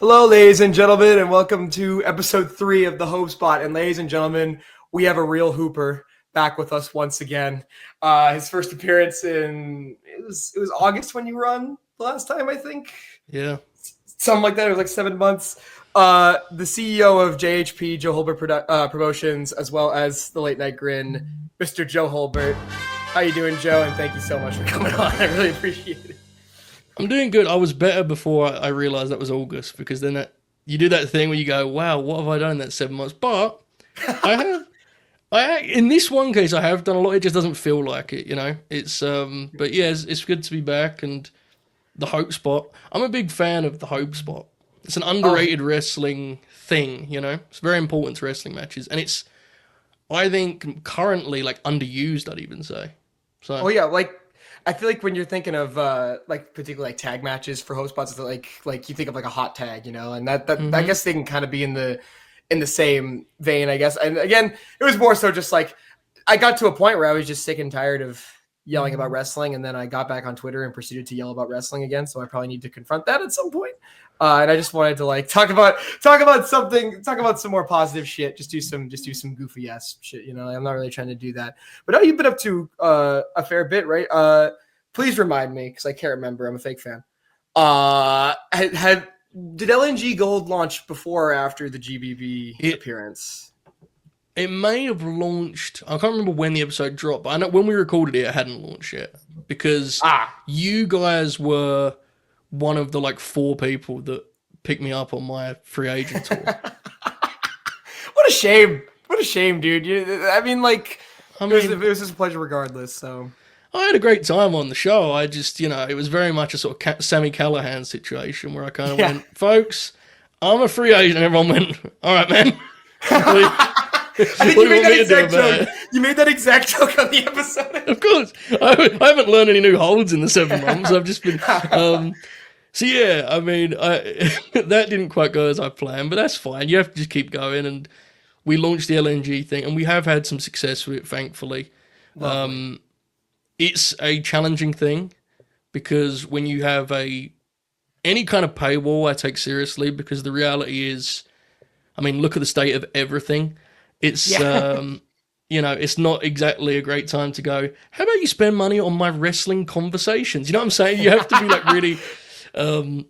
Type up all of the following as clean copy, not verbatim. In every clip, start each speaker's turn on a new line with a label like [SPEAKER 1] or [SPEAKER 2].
[SPEAKER 1] Hello, ladies and gentlemen, and welcome to episode 3 of the Hope Spot. And ladies and gentlemen, we have a real hooper back with us once again. His first appearance in it was August when you were on the last time, I think.
[SPEAKER 2] Yeah,
[SPEAKER 1] Something like that. It was like 7 months. The CEO of JHP, Joe Hulbert Promotions, as well as the Late Night Grin, Mr. Joe Hulbert. How you doing, Joe? And thank you so much for coming on. I really appreciate it.
[SPEAKER 2] I'm doing good. I was better before I realized that was August, because then you do that thing where you go, wow, what have I done in that 7 months? But in this one case, I have done a lot. It just doesn't feel like it, you know? But yeah, it's good to be back. And the Hope Spot, I'm a big fan of the Hope Spot. It's an underrated wrestling thing, you know? It's very important to wrestling matches. And it's, I think, currently, like, underused, I'd even say. So.
[SPEAKER 1] Oh, yeah, I feel like when you're thinking of particularly like tag matches for host spots, it's like you think of like a hot tag, you know, and that I guess they can kind of be in the same vein, I guess. And again, it was more so just like I got to a point where I was just sick and tired of yelling about wrestling, and then I got back on Twitter and proceeded to yell about wrestling again. So I probably need to confront that at some point. And I just wanted to like talk about some more positive shit. Just do some goofy ass shit. You know, I'm not really trying to do that. But now you've been up to a fair bit, right? Please remind me because I can't remember. I'm a fake fan. Did LNG Gold launch before or after the GBB appearance?
[SPEAKER 2] It may have launched. I can't remember when the episode dropped, but I know when we recorded it, it hadn't launched yet because you guys were one of the like 4 people that picked me up on my free agent tour.
[SPEAKER 1] What a shame! What a shame, dude. It was just a pleasure regardless. So
[SPEAKER 2] I had a great time on the show. I just, it was very much a sort of Sammy Callahan situation where I kind of went, folks, I'm a free agent. And everyone went, all right, man.
[SPEAKER 1] I think you made that exact joke. You made that exact joke on the episode.
[SPEAKER 2] Of course. I haven't learned any new holds in the 7 months. I've just been... so, yeah, I mean, that didn't quite go as I planned, but that's fine. You have to just keep going. And we launched the LNG thing, and we have had some success with it, thankfully. It's a challenging thing because when you have any kind of paywall, I take seriously, because the reality is, I mean, look at the state of everything. It's, it's not exactly a great time to go, how about you spend money on my wrestling conversations? You know what I'm saying? You have to be like really...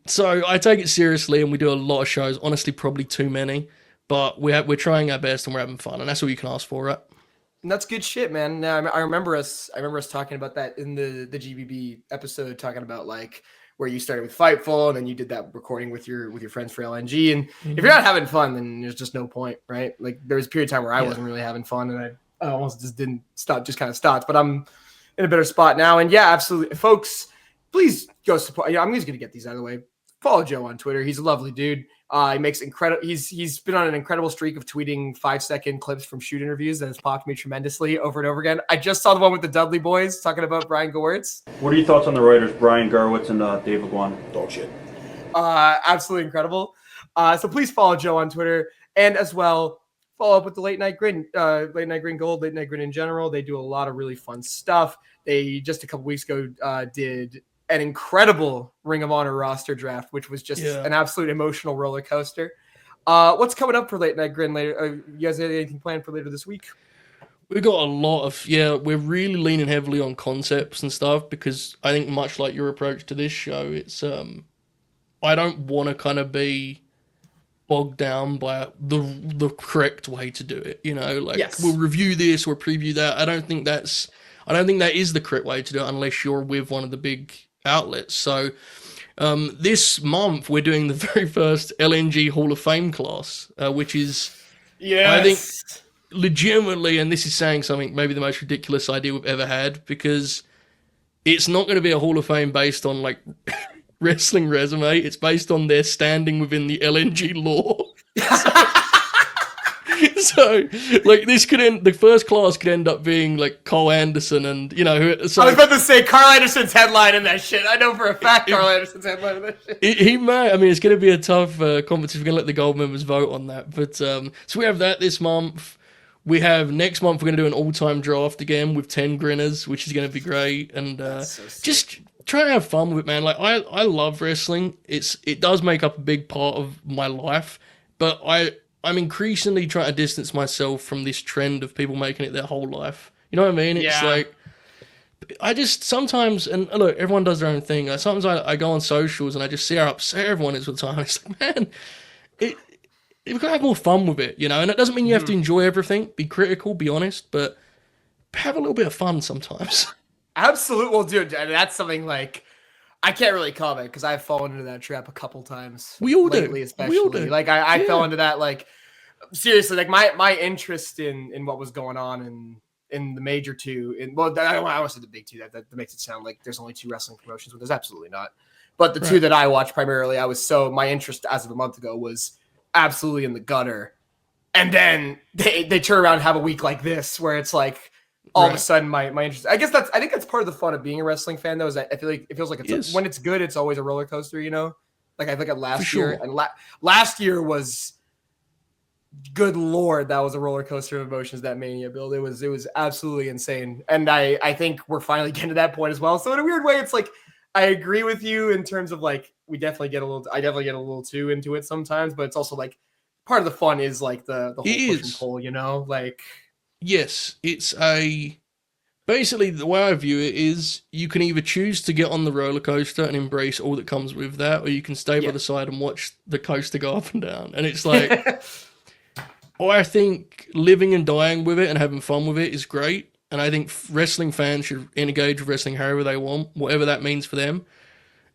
[SPEAKER 2] so I take it seriously, and we do a lot of shows. Honestly, probably too many. But we're trying our best, and we're having fun. And that's all you can ask for, right?
[SPEAKER 1] And that's good shit, man. Now, I remember us talking about that in the GBB episode, talking about like where you started with Fightful, and then you did that recording with your friends for LNG. And if you're not having fun, then there's just no point, right? Like there was a period of time where I wasn't really having fun, and I almost just didn't stop, just kind of stopped. But I'm in a better spot now. And yeah, absolutely, folks, please go support. I'm just gonna get these out of the way. Follow Joe on Twitter. He's a lovely dude. He makes incredible. He's been on an incredible streak of tweeting 5-second clips from shoot interviews that has popped me tremendously over and over again. I just saw the one with the Dudley boys talking about Brian Gewirtz.
[SPEAKER 3] What are your thoughts on the writers, Brian Garwitz and Dave LeGuan?
[SPEAKER 4] Dog shit.
[SPEAKER 1] Absolutely incredible. So please follow Joe on Twitter, and as well follow up with the Late Night Grin, Late Night Grin Gold, Late Night Grin in general. They do a lot of really fun stuff. They just a couple weeks ago did an incredible Ring of Honor roster draft, which was just an absolute emotional roller coaster. What's coming up for Late Night Grin later? You guys have anything planned for later this week?
[SPEAKER 2] We've got a lot of, we're really leaning heavily on concepts and stuff, because I think much like your approach to this show, it's, I don't want to kind of be bogged down by the correct way to do it. You know, like we'll review this or preview that. I don't think that is the correct way to do it unless you're with one of the big outlets. So this month we're doing the very first LNG Hall of Fame class, which is I think legitimately, and this is saying something, maybe the most ridiculous idea we've ever had, because it's not going to be a Hall of Fame based on like wrestling resume. It's based on their standing within the LNG lore. So, like, the first class could end up being, like, Cole Anderson and, so...
[SPEAKER 1] I was about to say, Carl Anderson's headline in that shit. I know for a fact Carl Anderson's headline in that shit.
[SPEAKER 2] He may. I mean, it's going to be a tough competition. We're going to let the gold members vote on that. But, so we have that this month. We have next month, we're going to do an all-time draft again with 10 grinners, which is going to be great. And
[SPEAKER 1] So sick.
[SPEAKER 2] just try to have fun with it, man. Like, I love wrestling. It does make up a big part of my life, but I'm increasingly trying to distance myself from this trend of people making it their whole life. You know what I mean? It's like, I just sometimes, and look, everyone does their own thing. Like, sometimes I go on socials and I just see how upset everyone is all the time. It's like, man, you've got to have more fun with it, you know? And it doesn't mean you have to enjoy everything. Be critical, be honest, but have a little bit of fun sometimes.
[SPEAKER 1] Absolutely. Well, dude, that's something like I can't really comment because I've fallen into that trap a couple times.
[SPEAKER 2] We all
[SPEAKER 1] lately,
[SPEAKER 2] do.
[SPEAKER 1] especially.
[SPEAKER 2] We all do.
[SPEAKER 1] Like I fell into that. Like seriously, like my interest in what was going on in the major two. I always said the big two. That makes it sound like there's only two wrestling promotions, but there's absolutely not. But the two that I watch primarily, my interest as of a month ago was absolutely in the gutter. And then they turn around and have a week like this where it's like all of a sudden my interest. I think that's part of the fun of being a wrestling fan though, is that I feel like it feels like when it's good, it's always a roller coaster, you know? Like I look at last year and last year was, good Lord, that was a roller coaster of emotions, that Mania build. It was absolutely insane. And I think we're finally getting to that point as well. So in a weird way, it's like I agree with you in terms of like I definitely get a little too into it sometimes, but it's also like part of the fun is like the whole push and pull, you know? Like
[SPEAKER 2] yes, basically the way I view it is you can either choose to get on the roller coaster and embrace all that comes with that, or you can stay by the side and watch the coaster go up and down. And it's like I think living and dying with it and having fun with it is great. And I think wrestling fans should engage with wrestling however they want, whatever that means for them.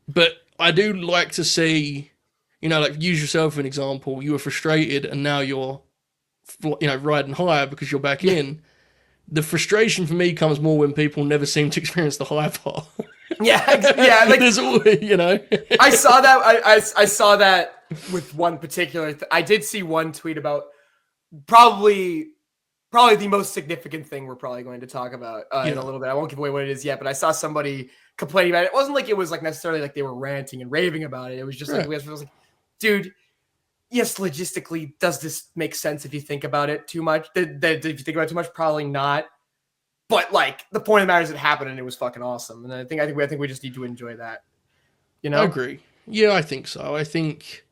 [SPEAKER 2] But I do like to see, you know, like use yourself as an example. You were frustrated and now you're, you know, riding higher because you're back in. The frustration for me comes more when people never seem to experience the high part.
[SPEAKER 1] Yeah. Like
[SPEAKER 2] there's always, you know.
[SPEAKER 1] I saw that. I saw that with one particular. I did see one tweet about probably the most significant thing we're probably going to talk about in a little bit. I won't give away what it is yet, but I saw somebody complaining about it. It wasn't like it was like necessarily like they were ranting and raving about it. It was just like, it was like, dude, yes, logistically, does this make sense if you think about it too much? If you think about it too much, probably not. But like the point of the matter is it happened and it was fucking awesome. And I think we just need to enjoy that. You know?
[SPEAKER 2] I agree. Yeah, I think so. I think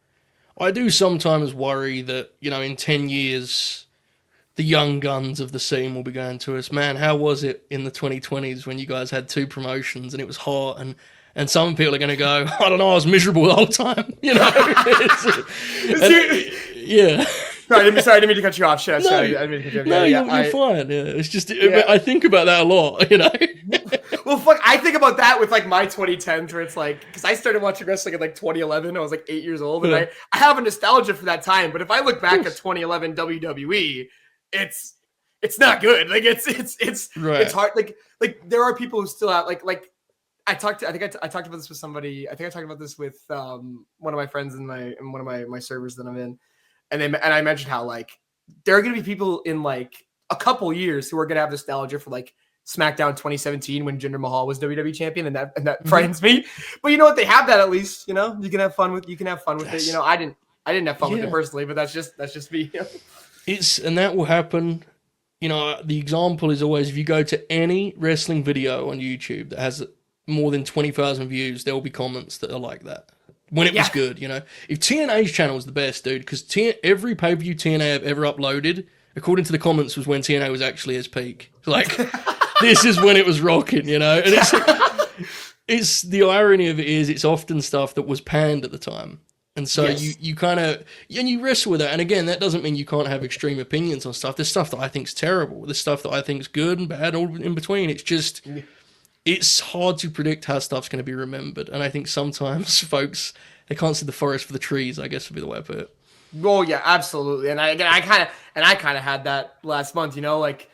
[SPEAKER 2] I do sometimes worry that, you know, in 10 years, the young guns of the scene will be going to us, man, how was it in the 2020s when you guys had two promotions and it was hot, and some people are going to go, I don't know, I was miserable the whole time, you know? Yeah.
[SPEAKER 1] Sorry, I didn't mean to cut you off. Shit, sorry. I didn't mean to cut you off.
[SPEAKER 2] You're fine. Yeah, it's just, I think about that a lot, you know?
[SPEAKER 1] Well, fuck, I think about that with like my 2010s where it's like, because I started watching wrestling in like 2011. I was like 8 years old, and I have a nostalgia for that time. But if I look back at 2011 WWE, it's not good. Like it's hard. Like there are people who still have like I talked about this with somebody. I think I talked about this with one of my friends in one of my servers that I'm in, and I mentioned how like there are going to be people in like a couple years who are going to have nostalgia for like SmackDown 2017 when Jinder Mahal was WWE champion, and that frightens me. But you know what? They have that at least. You know, you can have fun with it. You know, I didn't have fun with it personally, but that's just me. You know?
[SPEAKER 2] And that will happen. You know, the example is always if you go to any wrestling video on YouTube that has more than 20,000 views, there will be comments that are like that. When it was good, you know. If TNA's channel was the best, dude, because every pay-per-view TNA I've ever uploaded, according to the comments, was when TNA was actually its peak. Like, this is when it was rocking, you know. And it's the irony of it is it's often stuff that was panned at the time. And so you kind of, and you wrestle with that. And again, that doesn't mean you can't have extreme opinions on stuff. There's stuff that I think's terrible. There's stuff that I think's good and bad, all in between. It's just, it's hard to predict how stuff's going to be remembered. And I think sometimes folks, they can't see the forest for the trees, I guess would be the way I put it.
[SPEAKER 1] Oh yeah, absolutely. And I kind of had that last month, you know, like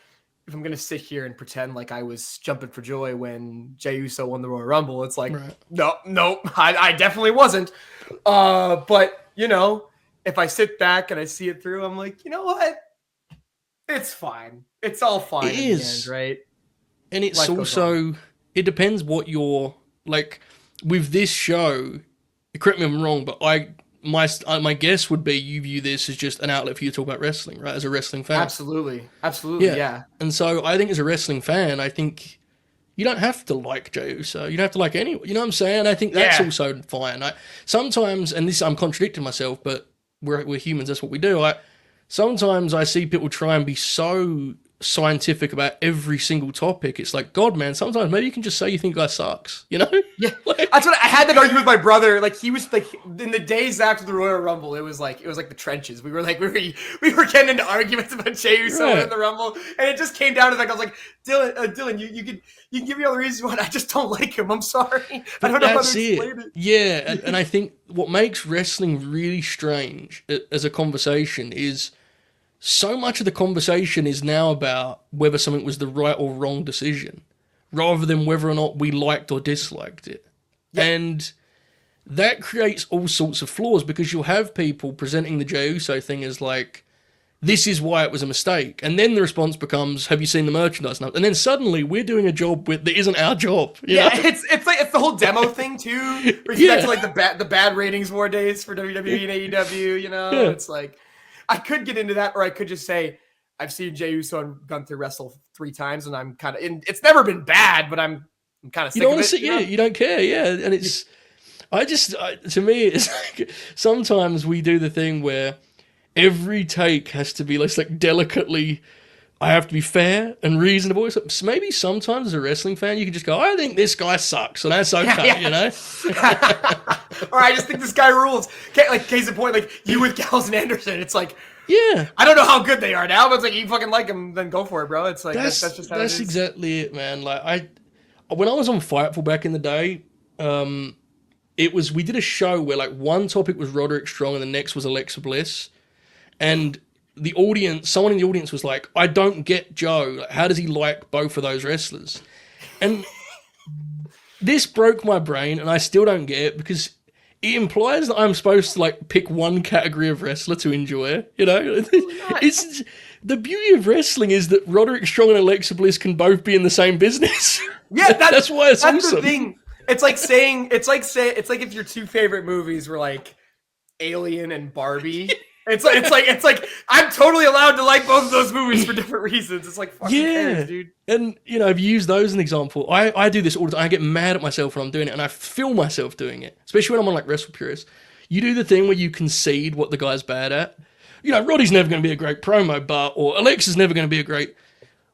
[SPEAKER 1] if I'm going to sit here and pretend like I was jumping for joy when Jey Uso won the Royal Rumble, it's like, no, I definitely wasn't. But you know, if I sit back and I see it through, I'm like, you know what? It's fine. It's all fine. It is, the end, right?
[SPEAKER 2] And it's also, it depends what you're like with this show. Correct me if I'm wrong, but my guess would be you view this as just an outlet for you to talk about wrestling, right? As a wrestling fan.
[SPEAKER 1] Absolutely. Yeah.
[SPEAKER 2] And so I think as a wrestling fan, I think you don't have to like Jey Uso. You don't have to like anyone. You know what I'm saying? I think that's also fine. Sometimes, and this I'm contradicting myself, but we're humans. That's what we do. Sometimes I see people try and be so scientific about every single topic. It's like, God, man, sometimes maybe you can just say you think guy sucks, you know?
[SPEAKER 1] Yeah. That's what I had that argument with my brother. Like, he was like, in the days after the Royal Rumble, it was like the trenches. We were getting into arguments about Jey Uso in the Rumble, and it just came down to like, I was like, Dylan, you can give me all the reasons why. I just don't like him. I'm sorry. I don't know how to explain it.
[SPEAKER 2] Yeah, and I think what makes wrestling really strange as a conversation is so much of the conversation is now about whether something was the right or wrong decision, rather than whether or not we liked or disliked it. Yep. And that creates all sorts of flaws, because you'll have people presenting the Jey Uso thing as like, this is why it was a mistake. And then the response becomes, have you seen the merchandise now? And then suddenly we're doing a job that isn't our job. You know?
[SPEAKER 1] It's the whole demo thing too. Back to like the bad ratings war days for WWE and AEW, you know? Yeah. It's like, I could get into that, or I could just say, I've seen Jey Uso and Gunther wrestle 3 times, and I'm kind of in. It's never been bad, but I'm kind of sick of it.
[SPEAKER 2] You don't care, and it's. To me, it's like sometimes we do the thing where every take has to be like delicately. I have to be fair and reasonable. So maybe sometimes as a wrestling fan, you can just go, I think this guy sucks, and that's okay, you know?
[SPEAKER 1] Or I just think this guy rules. Like, case in point, like you with Gallows and Anderson, it's like,
[SPEAKER 2] yeah,
[SPEAKER 1] I don't know how good they are now, but it's like, you fucking like them, then go for it, bro. It's like, that's just how it is.
[SPEAKER 2] That's exactly it, man. Like, when I was on Fightful back in the day, we did a show where like one topic was Roderick Strong and the next was Alexa Bliss, and someone in the audience was like, I don't get Joe. How does he like both of those wrestlers? And this broke my brain, and I still don't get it, because it implies that I'm supposed to like pick one category of wrestler to enjoy, you know? It's the beauty of wrestling is that Roderick Strong and Alexa Bliss can both be in the same business.
[SPEAKER 1] Yeah, that's
[SPEAKER 2] why it's awesome.
[SPEAKER 1] The thing. It's like if your 2 favorite movies were like Alien and Barbie. It's like I'm totally allowed to like both of those movies for different reasons. It's like, fucking cares, dude.
[SPEAKER 2] And you know, I've used those as an example. I do this all the time. I get mad at myself when I'm doing it, and I feel myself doing it, especially when I'm on like Wrestle Purist. You do the thing where you concede what the guy's bad at. You know, Roddy's never going to be a great promo, or Alexa's never going to be a great.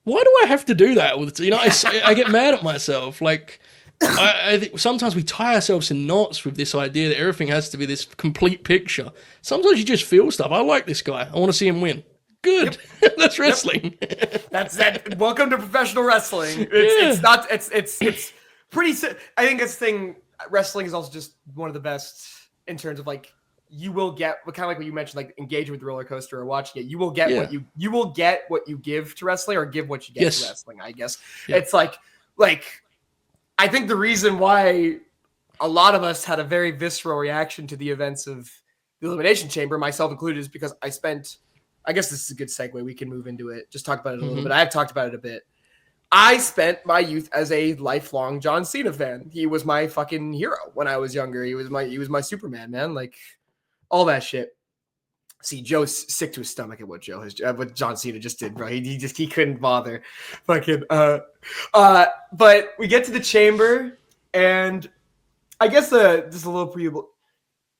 [SPEAKER 2] Why do I have to do that all the time? You know, I get mad at myself. Like, I think sometimes we tie ourselves in knots with this idea that everything has to be this complete picture. Sometimes you just feel stuff. I like this guy. I want to see him win. Good. Yep. That's wrestling.
[SPEAKER 1] Yep. That's that. Welcome to professional wrestling. It's pretty. I think this thing. Wrestling is also just one of the best in terms of like, you will get kind of like what you mentioned, like engaging with the roller coaster or watching it. You will get what you will get what you give to wrestling, or give what you get to wrestling. I guess it's like. I think the reason why a lot of us had a very visceral reaction to the events of the Elimination Chamber, myself included, is because I guess this is a good segue. We can move into it. Just talk about it a little bit. I've talked about it a bit. I spent my youth as a lifelong John Cena fan. He was my fucking hero when I was younger. He was my Superman, man. Like, all that shit. See, Joe's sick to his stomach at what John Cena just did, bro. He couldn't bother. Fucking but we get to the chamber, and I guess just a little preview.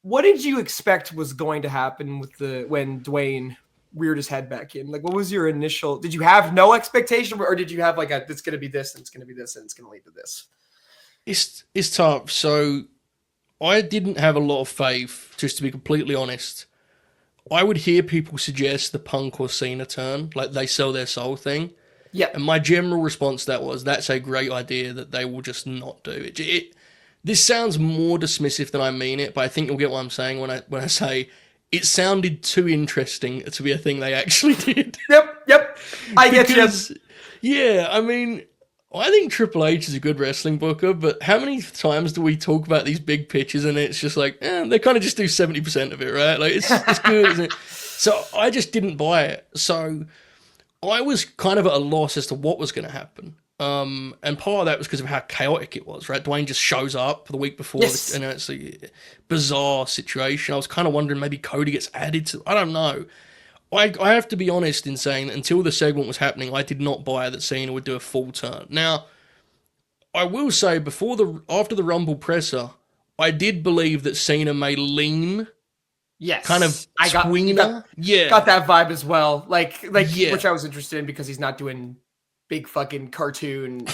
[SPEAKER 1] What did you expect was going to happen when Dwayne reared his head back in? Like, what was your initial? Did you have no expectation, or did you have like it's going to be this, and it's going to be this, and it's going to lead to this?
[SPEAKER 2] It's tough. So I didn't have a lot of faith, just to be completely honest. I would hear people suggest the Punk or Cena turn, like they sell their soul thing.
[SPEAKER 1] Yeah.
[SPEAKER 2] And my general response to that was, that's a great idea that they will just not do it. This sounds more dismissive than I mean it, but I think you'll get what I'm saying when I say it sounded too interesting to be a thing they actually did.
[SPEAKER 1] Yep. I get you.
[SPEAKER 2] Yeah, I mean, I think Triple H is a good wrestling booker, but how many times do we talk about these big pitches and it's just like, they kind of just do 70% of it, right? Like, it's good, isn't it? So I just didn't buy it. So I was kind of at a loss as to what was going to happen. And part of that was because of how chaotic it was, right? Dwayne just shows up the week before,
[SPEAKER 1] Yes.
[SPEAKER 2] and it's a bizarre situation. I was kind of wondering maybe Cody gets added to. I don't know. I have to be honest in saying that until the segment was happening, I did not buy that Cena would do a full turn. Now, I will say after the Rumble presser, I did believe that Cena may lean
[SPEAKER 1] Yes.
[SPEAKER 2] kind of tweener.
[SPEAKER 1] Got that vibe as well. Like
[SPEAKER 2] Yeah.
[SPEAKER 1] which I was interested in because he's not doing big fucking cartoon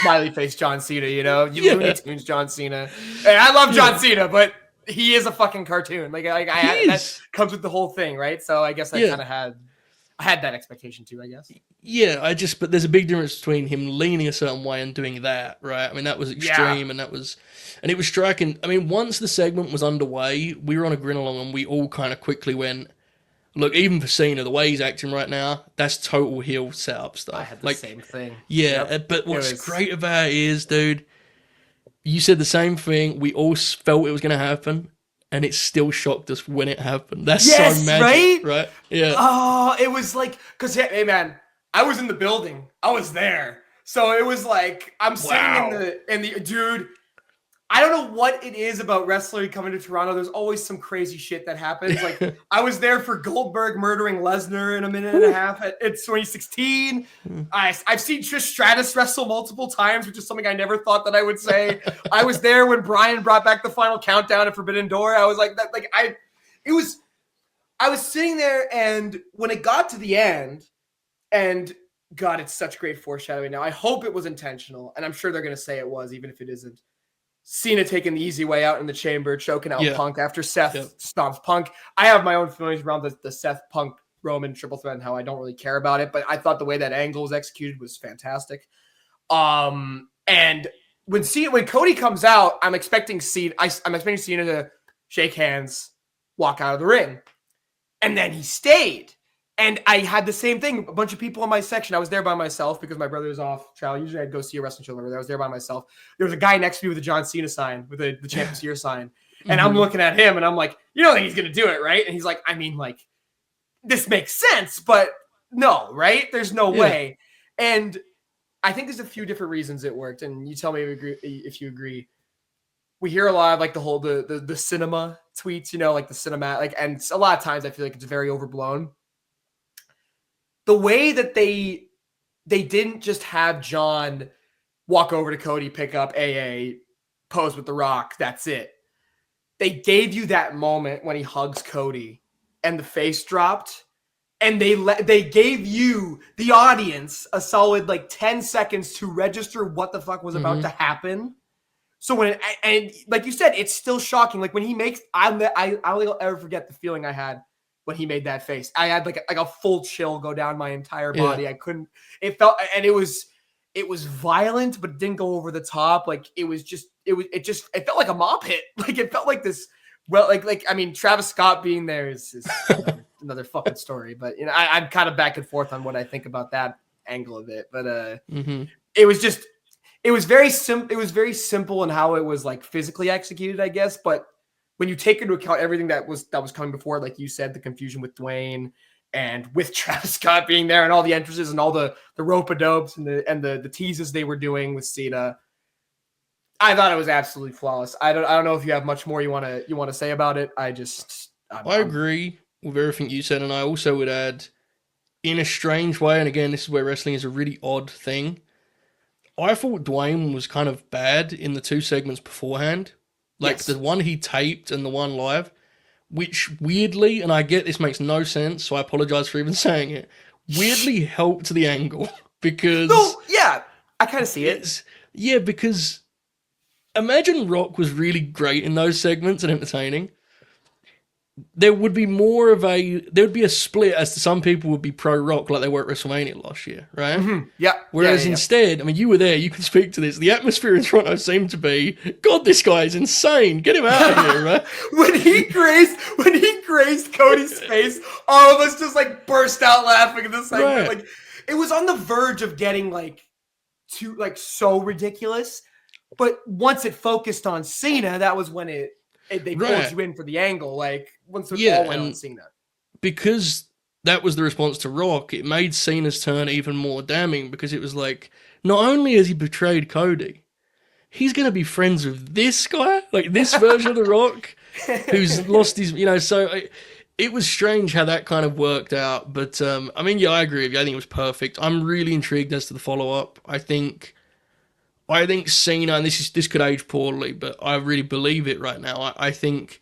[SPEAKER 1] smiley face John Cena, you know? Looney Tunes John Cena. And I love John Cena, but he is a fucking cartoon. That comes with the whole thing, right? So I guess I kind of had that expectation too, I guess.
[SPEAKER 2] Yeah, but there's a big difference between him leaning a certain way and doing that, right? I mean, that was extreme, and it was striking. I mean, once the segment was underway, we were on a grin along, and we all kind of quickly went, look, even for Cena, the way he's acting right now, that's total heel setup stuff.
[SPEAKER 1] I had the same thing.
[SPEAKER 2] Yeah,
[SPEAKER 1] Yep.
[SPEAKER 2] But what's great about it is, dude, you said the same thing. We all felt it was going to happen. And it still shocked us when it happened. That's so magic, right? Yeah.
[SPEAKER 1] Oh, it was like, because, hey, man, I was in the building. I was there. So it was like, I'm sitting in the, dude, I don't know what it is about wrestling coming to Toronto. There's always some crazy shit that happens. Like, I was there for Goldberg murdering Lesnar in a minute and a half at 2016. I've seen Trish Stratus wrestle multiple times, which is something I never thought that I would say. I was there when Bryan brought back the final countdown at Forbidden Door. I was like, I was sitting there, and when it got to the end, and God, it's such great foreshadowing now. I hope it was intentional, and I'm sure they're going to say it was, even if it isn't. Cena taking the easy way out in the chamber, choking out Punk after Seth stomps Punk. I have my own feelings around the Seth Punk Roman triple threat and how I don't really care about it, but I thought the way that angle was executed was fantastic. And when Cody comes out, I'm expecting Cena to shake hands, walk out of the ring, and then he stayed. And I had the same thing. A bunch of people in my section. I was there by myself because my brother was off trial. Usually I'd go see a wrestling show over there. I was there by myself. There was a guy next to me with a John Cena sign, with the Champions Year sign. And I'm looking at him and I'm like, you don't think he's going to do it, right? And he's like, I mean, like, this makes sense, but no, right? There's no way. And I think there's a few different reasons it worked. And you tell me if you agree. We hear a lot of like the whole, the cinema tweets, you know, like the cinematic, like, and a lot of times I feel like it's very overblown. The way that they didn't just have John walk over to Cody, pick up AA, pose with The Rock, that's it. They gave you that moment when he hugs Cody and the face dropped, and they gave you, the audience, a solid like 10 seconds to register what the fuck was about to happen. So and like you said, it's still shocking. Like when he makes, I'll ever forget the feeling I had when he made that face. I had like a full chill go down my entire body. I couldn't, it felt, and it was violent, but it didn't go over the top. Like it felt like a mob hit. Like it felt like this, well, I mean, Travis Scott being there is another fucking story, but you know, I'm kind of back and forth on what I think about that angle of it. But it was very simple in how it was like physically executed, I guess. But when you take into account everything that was coming before, like you said, the confusion with Dwayne and with Travis Scott being there and all the entrances and all the rope-a-dopes and the teases they were doing with Cena, I thought it was absolutely flawless. I don't know if you have much more you want to say about it. I agree
[SPEAKER 2] with everything you said, and I also would add, in a strange way, and again, this is where wrestling is a really odd thing, I thought Dwayne was kind of bad in the two segments beforehand. Like the one he taped and the one live, which weirdly, and I get this makes no sense, so I apologize for even saying it, weirdly helped the angle because...
[SPEAKER 1] No, yeah, I kind of see it.
[SPEAKER 2] Yeah, because imagine Rock was really great in those segments and entertaining. There would be a split as to some people would be pro Rock like they were at WrestleMania last year, right?
[SPEAKER 1] Mm-hmm. Yeah.
[SPEAKER 2] Whereas instead, I mean, you were there, you can speak to this. The atmosphere in Toronto seemed to be, God, this guy is insane. Get him out of here, right?
[SPEAKER 1] when he grazed Cody's face, all of us just like burst out laughing at this segment.
[SPEAKER 2] Right.
[SPEAKER 1] Like it was on the verge of getting like so ridiculous. But once it focused on Cena, that was when they pulled you in for the angle, like once it all went on Cena.
[SPEAKER 2] Because that was the response to Rock, it made Cena's turn even more damning because it was like, not only has he betrayed Cody, he's going to be friends with this guy, like this version of The Rock, who's lost his, so it was strange how that kind of worked out. But, I mean, yeah, I agree with you. I think it was perfect. I'm really intrigued as to the follow-up. I think Cena, and this could age poorly, but I really believe it right now. I think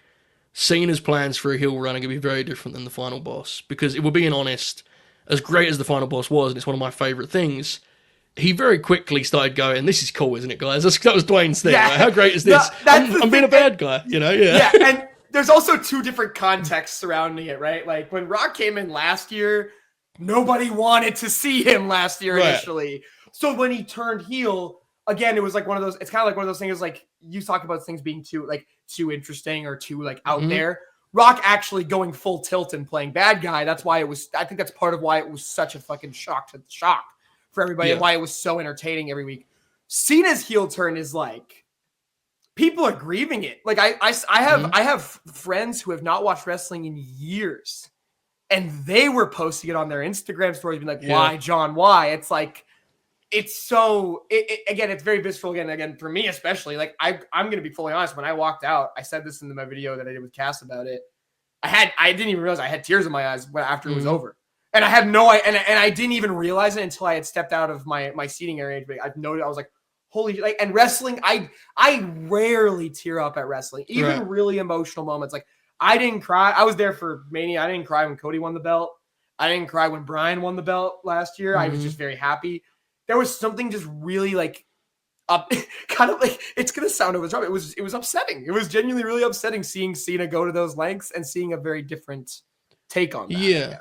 [SPEAKER 2] Cena's plans for a heel run are going to be very different than the final boss, because if we're being honest, as great as the final boss was, and it's one of my favourite things, he very quickly started going, this is cool, isn't it, guys? That was Dwayne's thing. Yeah. Like, how great is this? I'm being a bad guy, Yeah.
[SPEAKER 1] Yeah, and there's also two different contexts surrounding it, right? Like, when Rock came in last year, nobody wanted to see him last year initially. So when he turned heel, again, it was like it's kind of like one of those things, like, you talk about things being too interesting or too, like, out there. Rock actually going full tilt and playing bad guy. I think that's part of why it was such a fucking shock for everybody, and why it was so entertaining every week. Cena's heel turn is like, people are grieving it. Like, I have friends who have not watched wrestling in years, and they were posting it on their Instagram stories, being like, why, John, why? It's like, it's so, again, it's very visceral again, for me especially. Like, I'm going to be fully honest, when I walked out, I said this in my video that I did with Cass about it, I didn't even realize I had tears in my eyes after it was over. And I had and I didn't even realize it until I had stepped out of my seating area. I've noted, I was like, holy, like, and wrestling, I rarely tear up at wrestling, even really emotional moments. Like, I didn't cry. I was there for Mania. I didn't cry when Cody won the belt. I didn't cry when Bryan won the belt last year. I was just very happy. There was something just really, like, kind of like, it's going to sound over the top. It was upsetting. It was genuinely really upsetting seeing Cena go to those lengths and seeing a very different take on that.
[SPEAKER 2] Yeah.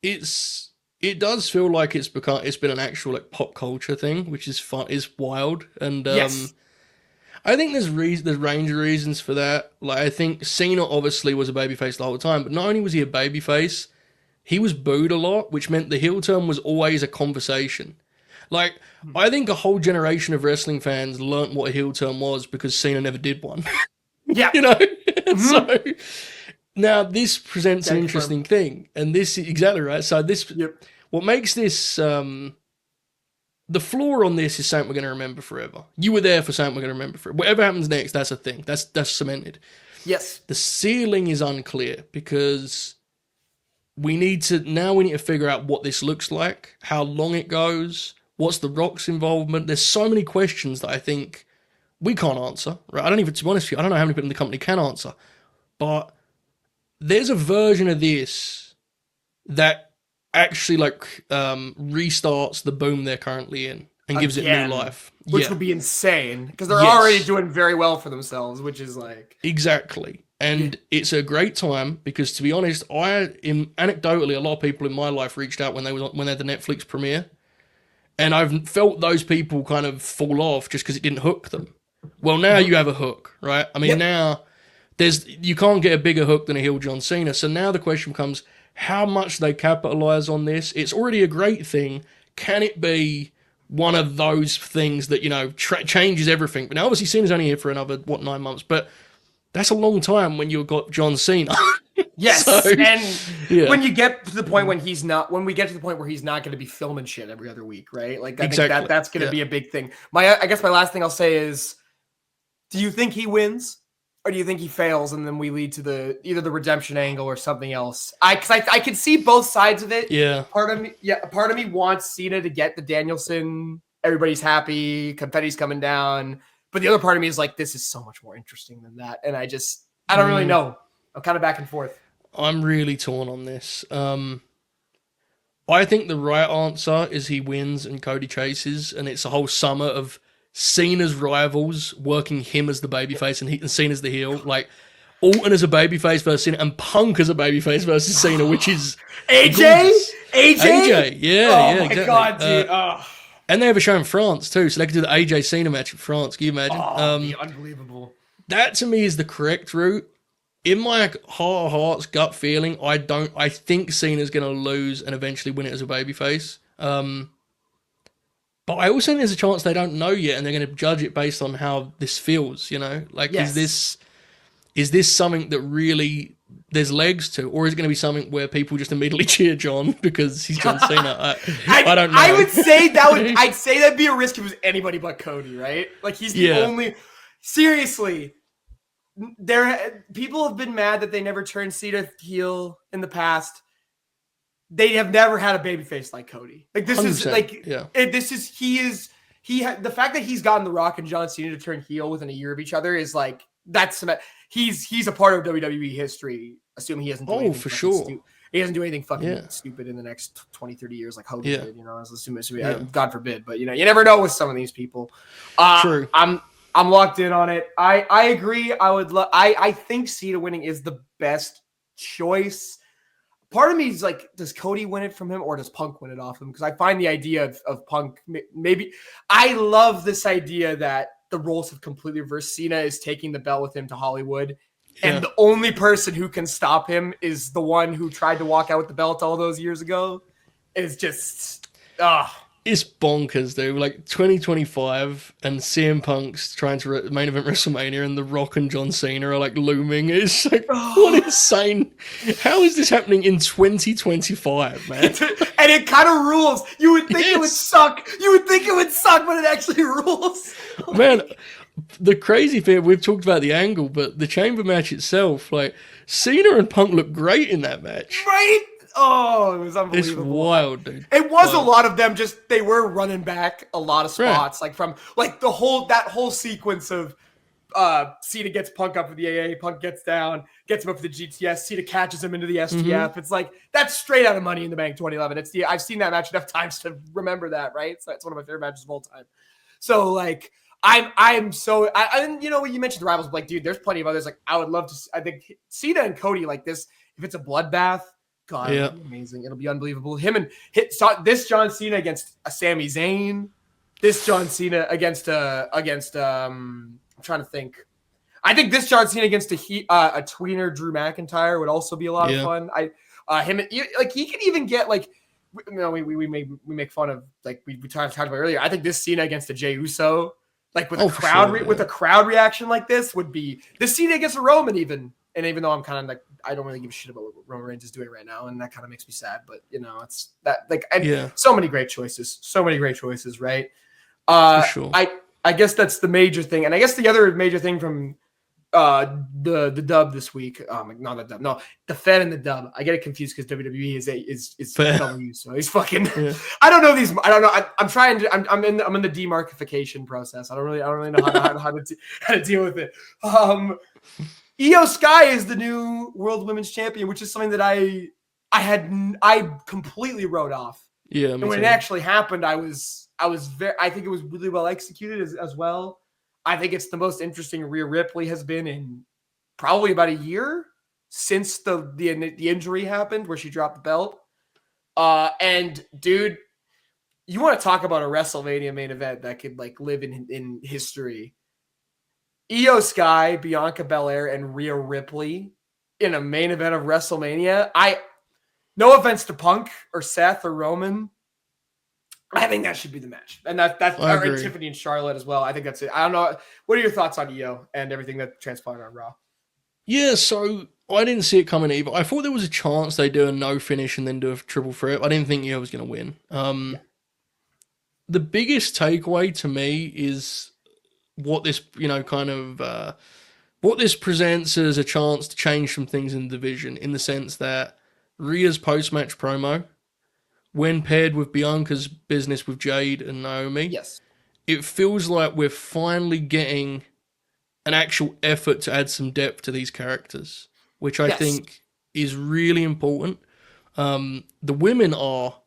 [SPEAKER 2] It does feel like it's been an actual, like, pop culture thing, which is fun, is wild. And, I think there's range of reasons for that. Like, I think Cena obviously was a babyface the whole time, but not only was he a babyface, he was booed a lot, which meant the heel turn was always a conversation. Like, I think a whole generation of wrestling fans learnt what a heel turn was because Cena never did one.
[SPEAKER 1] Yeah.
[SPEAKER 2] So now this presents an interesting thing. And this is exactly right. So what makes this, the flaw on this is something we're going to remember forever. You were there for something we're going to remember forever. Whatever happens next, that's a thing. That's cemented.
[SPEAKER 1] Yes.
[SPEAKER 2] The ceiling is unclear because we need to figure out what this looks like, how long it goes, what's the Rock's involvement. There's so many questions that I think we can't answer, right? To be honest with you, I don't know how many people in the company can answer, but there's a version of this that actually, like, restarts the boom they're currently in and gives it new life.
[SPEAKER 1] Which would be insane, because they're already doing very well for themselves, which is like...
[SPEAKER 2] Exactly. And it's a great time because, to be honest, anecdotally, a lot of people in my life reached out when they had the Netflix premiere. And I've felt those people kind of fall off just because it didn't hook them. Well, now you have a hook, right? I mean, now you can't get a bigger hook than a heel John Cena. So now the question becomes, how much they capitalize on this? It's already a great thing. Can it be one of those things that, changes everything? But now, obviously, Cena's only here for another, 9 months? But that's a long time when you've got John Cena.
[SPEAKER 1] Yes, and when you get to the point when we get to the point where he's not going to be filming shit every other week, right? Like, I think that's going to be a big thing. I guess my last thing I'll say is, do you think he wins, or do you think he fails, and then we lead to either the redemption angle or something else? Because I can see both sides of it.
[SPEAKER 2] Yeah.
[SPEAKER 1] Part of me wants Cena to get the Danielson. Everybody's happy, confetti's coming down. But the other part of me is like, this is so much more interesting than that, and I don't really know. I'm kind of back and forth.
[SPEAKER 2] I'm really torn on this. I think the right answer is he wins and Cody chases, and it's a whole summer of Cena's rivals working him as the babyface and Cena's the heel. Like, Orton as a babyface versus Cena, and Punk as a babyface versus Cena, which is
[SPEAKER 1] AJ?
[SPEAKER 2] Yeah,
[SPEAKER 1] my God, dude.
[SPEAKER 2] And they have a show in France too, so they could do the AJ Cena match in France. Can you imagine?
[SPEAKER 1] That'd be unbelievable.
[SPEAKER 2] That to me is the correct route. In my heart of hearts, gut feeling, I think Cena's going to lose and eventually win it as a babyface. But I also think there's a chance they don't know yet, and they're going to judge it based on how this feels. Like, is this something that really there's legs to, or is it going to be something where people just immediately cheer John because he's John Cena? I don't know.
[SPEAKER 1] I would say I'd say that'd be a risk if it was anybody but Cody, right? Like he's the only. Seriously, people have been mad that they never turned Cena heel in the past. They have never had a babyface like Cody. Like this is like the fact that he's gotten The Rock and John Cena to turn heel within a year of each other is like he's a part of WWE history. Assuming he hasn't.
[SPEAKER 2] For sure.
[SPEAKER 1] He doesn't do anything fucking stupid in the next 20, 30 years like Hogan did. You know, I was assuming, God forbid, but you know, you never know with some of these people.
[SPEAKER 2] True.
[SPEAKER 1] I'm locked in on it. I agree. I think Cena winning is the best choice. Part of me is like, does Cody win it from him or does Punk win it off him? Because I find the idea of Punk, maybe I love this idea that the roles have completely reversed. Cena is taking the belt with him to Hollywood. And the only person who can stop him is the one who tried to walk out with the belt all those years ago. It's just,
[SPEAKER 2] It's bonkers, dude. Like 2025 and CM Punk's trying to main event WrestleMania and The Rock and John Cena are like looming. It's like, what insane. How is this happening in 2025, man?
[SPEAKER 1] And it kind of rules. You would think it would suck. But it actually rules.
[SPEAKER 2] Man, the crazy thing, we've talked about the angle, but the chamber match itself, like Cena and Punk look great in that match.
[SPEAKER 1] Right? Oh, it was unbelievable.
[SPEAKER 2] It's wild, dude.
[SPEAKER 1] It was a lot of them they were running back a lot of spots. Like from like that whole sequence of Cena gets Punk up with the AA, Punk gets down, gets him up for the GTS, Cena catches him into the STF. It's like that's straight out of Money in the Bank 2011. I've seen that match enough times to remember that, right? So it's one of my favorite matches of all time. So like I'm so you know, when you mentioned the rivals, like dude, there's plenty of others. Like I would love to. I think Cena and Cody like this. If it's a bloodbath, God, it'll be amazing. It'll be unbelievable. This John Cena against a Sami Zayn. This John Cena against I'm trying to think. I think this John Cena against a tweener Drew McIntyre would also be a lot of fun. He can even get like, you know, we make fun of like we talked about earlier. I think this Cena against a Jey Uso, like with a crowd with a crowd reaction like this would be this Cena against a Roman even. And even though I'm kind of like, I don't really give a shit about what Roman Reigns is doing right now, and that kind of makes me sad. But you know, it's that like, so many great choices, right?
[SPEAKER 2] For sure.
[SPEAKER 1] I guess that's the major thing, and I guess the other major thing from the dub this week, not the dub, no, the Fed and the dub. I get it confused because WWE is W, so he's fucking. I don't know these. I don't know. I'm trying to. I'm in the demarkification process. I don't really know how to deal with it. Io Sky is the new World Women's Champion, which is something that I completely wrote off.
[SPEAKER 2] Yeah,
[SPEAKER 1] and when it actually happened, I think it was really well executed as well. I think it's the most interesting Rhea Ripley has been in probably about a year since the injury happened where she dropped the belt. And dude, you want to talk about a WrestleMania main event that could like live in history. Io Sky, Bianca Belair, and Rhea Ripley in a main event of WrestleMania. No offense to Punk or Seth or Roman, I think that should be the match. And that's Tiffany and Charlotte as well. I think that's it. I don't know. What are your thoughts on Io and everything that transpired on Raw?
[SPEAKER 2] Yeah, so I didn't see it coming either. I thought there was a chance they do a no finish and then do a triple threat. I didn't think Io was going to win. The biggest takeaway to me is what this, you know, kind of what this presents as a chance to change some things in the division, in the sense that Rhea's post-match promo, when paired with Bianca's business with Jade and Naomi, it feels like we're finally getting an actual effort to add some depth to these characters, which I think is really important. The women are,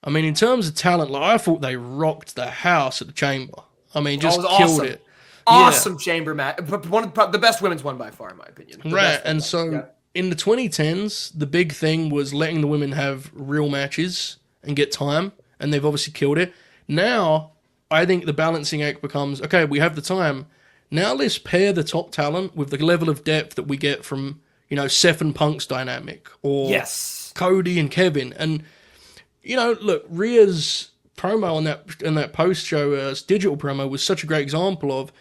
[SPEAKER 2] I mean, in terms of talent, like I thought they rocked the house at the Chamber. I mean, just killed it.
[SPEAKER 1] Awesome chamber match. The best women's one by far, in my opinion.
[SPEAKER 2] Right, and so in the 2010s, the big thing was letting the women have real matches and get time, and they've obviously killed it. Now, I think the balancing act becomes, okay, we have the time. Now let's pair the top talent with the level of depth that we get from, you know, Seth and Punk's dynamic, or Cody and Kevin. And, you know, look, Rhea's promo on that post-show digital promo was such a great example of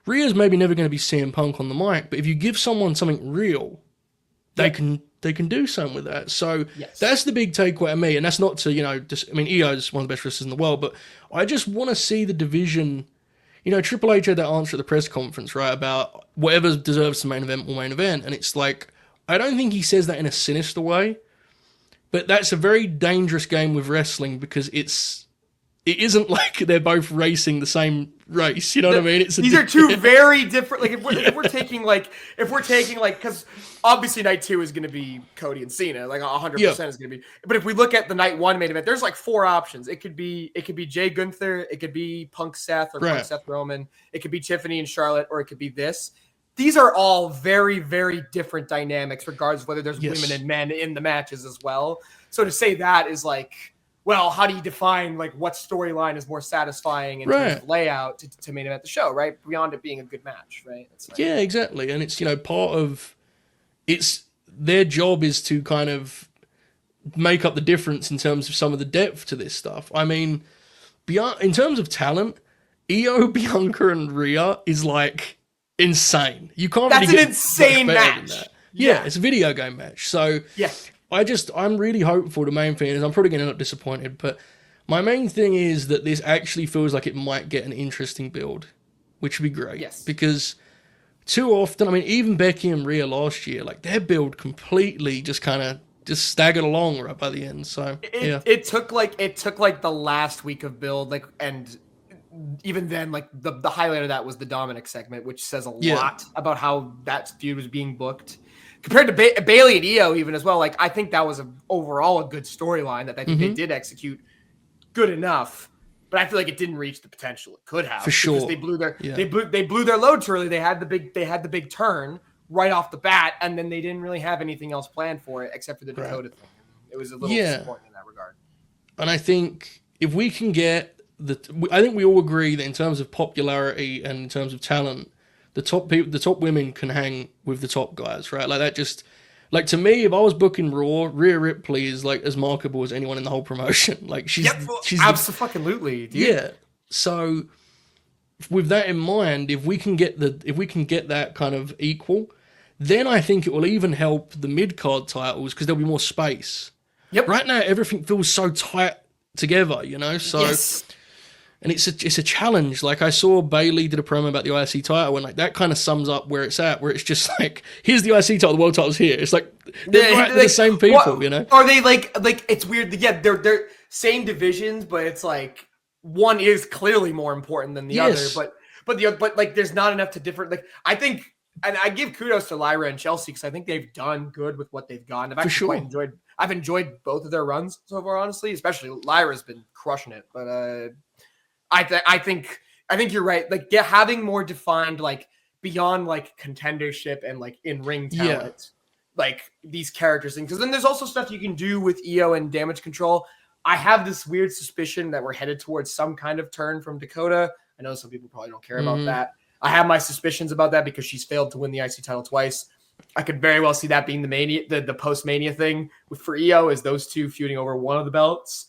[SPEAKER 2] Rhea's maybe never going to be CM Punk on the mic, but if you give someone something real, they can do something with that. So
[SPEAKER 1] Yes.
[SPEAKER 2] that's the big takeaway to me. And that's not to, I mean, EO is one of the best wrestlers in the world, but I just want to see the division. Triple H had that answer at the press conference, right, about whatever deserves the main event will main event. And it's like, I don't think he says that in a sinister way, but that's a very dangerous game with wrestling because it isn't like they're both racing the same race. You know what I mean?
[SPEAKER 1] These are two very different. Like if we're taking because obviously night 2 is going to be Cody and Cena, like 100% is going to be. But if we look at the night 1 main event, there's like 4 options. It could be Jay Gunther, it could be Punk Seth or Punk Seth Roman, it could be Tiffany and Charlotte, or it could be this. These are all very, very different dynamics, regardless of whether there's women and men in the matches as well. So to say that is like, well, how do you define like what storyline is more satisfying in terms of layout to main event the show, right? Beyond it being a good match, right? Like,
[SPEAKER 2] yeah, exactly. And it's, part of their job is to kind of make up the difference in terms of some of the depth to this stuff. I mean, in terms of talent, Io, Bianca, and Rhea is like insane. You can't
[SPEAKER 1] That's
[SPEAKER 2] really
[SPEAKER 1] an insane match.
[SPEAKER 2] Than that. Yeah, it's a video game match. So I'm really hopeful to main thing is I'm probably going to end up disappointed, but my main thing is that this actually feels like it might get an interesting build, which would be great.
[SPEAKER 1] Yes.
[SPEAKER 2] Because too often, I mean, even Becky and Rhea last year, like their build completely just kind of just staggered along right by the end. So
[SPEAKER 1] it took like the last week of build, like, and even then, like the highlight of that was the Dominic segment, which says a lot about how that feud was being booked. Compared to Bailey and Io even as well, like I think that was overall a good storyline that I think they did execute good enough, but I feel like it didn't reach the potential it could have.
[SPEAKER 2] For sure.
[SPEAKER 1] They blew their load too early. They had the big turn right off the bat, and then they didn't really have anything else planned for it except for the Dakota thing. It was a little disappointing in that regard.
[SPEAKER 2] And I think if we can get I think we all agree that in terms of popularity and in terms of talent, the top women can hang with the top guys, right? Like that just, like to me, if I was booking Raw, Rhea Ripley is like as marketable as anyone in the whole promotion. Like she's
[SPEAKER 1] absolutely, dude.
[SPEAKER 2] Yeah. So with that in mind, if we can get that kind of equal, then I think it will even help the mid card titles because there'll be more space.
[SPEAKER 1] Yep.
[SPEAKER 2] Right now, everything feels so tight together, So. Yes. And it's a challenge. Like I saw Bailey did a promo about the IC title, and like that kind of sums up where it's at. Where it's just like, here's the IC title, the world title's here. It's like they're the same people,
[SPEAKER 1] Are they like it's weird? Yeah, they're same divisions, but it's like one is clearly more important than the other. But like there's not enough to differ. Like I think, and I give kudos to Lyra and Chelsea because I think they've done good with what they've gotten. I've enjoyed both of their runs so far, honestly. Especially Lyra's been crushing it, but I think you're right. Like having more defined, like beyond like contendership and like in ring talent, like these characters things. Because then there's also stuff you can do with EO and damage control. I have this weird suspicion that we're headed towards some kind of turn from Dakota. I know some people probably don't care about that. I have my suspicions about that because she's failed to win the IC title twice. I could very well see that being the Mania, the post Mania thing for EO is those two feuding over one of the belts.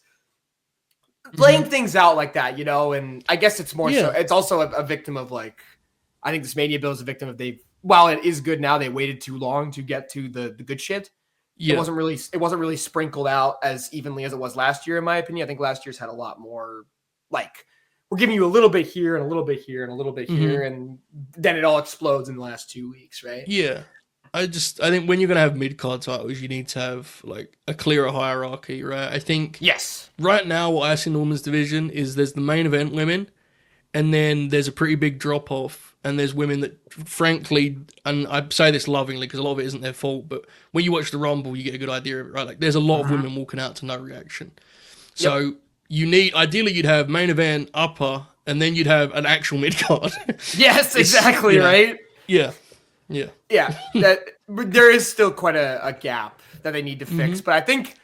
[SPEAKER 1] Playing things out like that, and I guess it's more so. It's also a victim of like, I think this Mania bill is a victim of while it is good now, they waited too long to get to the good shit. Yeah. It wasn't really sprinkled out as evenly as it was last year, in my opinion. I think last year's had a lot more like we're giving you a little bit here and a little bit here and a little bit here, and then it all explodes in the last 2 weeks, right?
[SPEAKER 2] Yeah. I think when you're going to have mid-card titles, you need to have like a clearer hierarchy, right? I think right now what I see in the women's division is there's the main event women, and then there's a pretty big drop-off, and there's women that, frankly, and I say this lovingly because a lot of it isn't their fault, but when you watch the Rumble, you get a good idea of it, right? Like there's a lot of women walking out to no reaction. So ideally you'd have main event, upper, and then you'd have an actual mid-card.
[SPEAKER 1] Yes, exactly, right?
[SPEAKER 2] Yeah.
[SPEAKER 1] That there is still quite a gap that they need to fix, but I think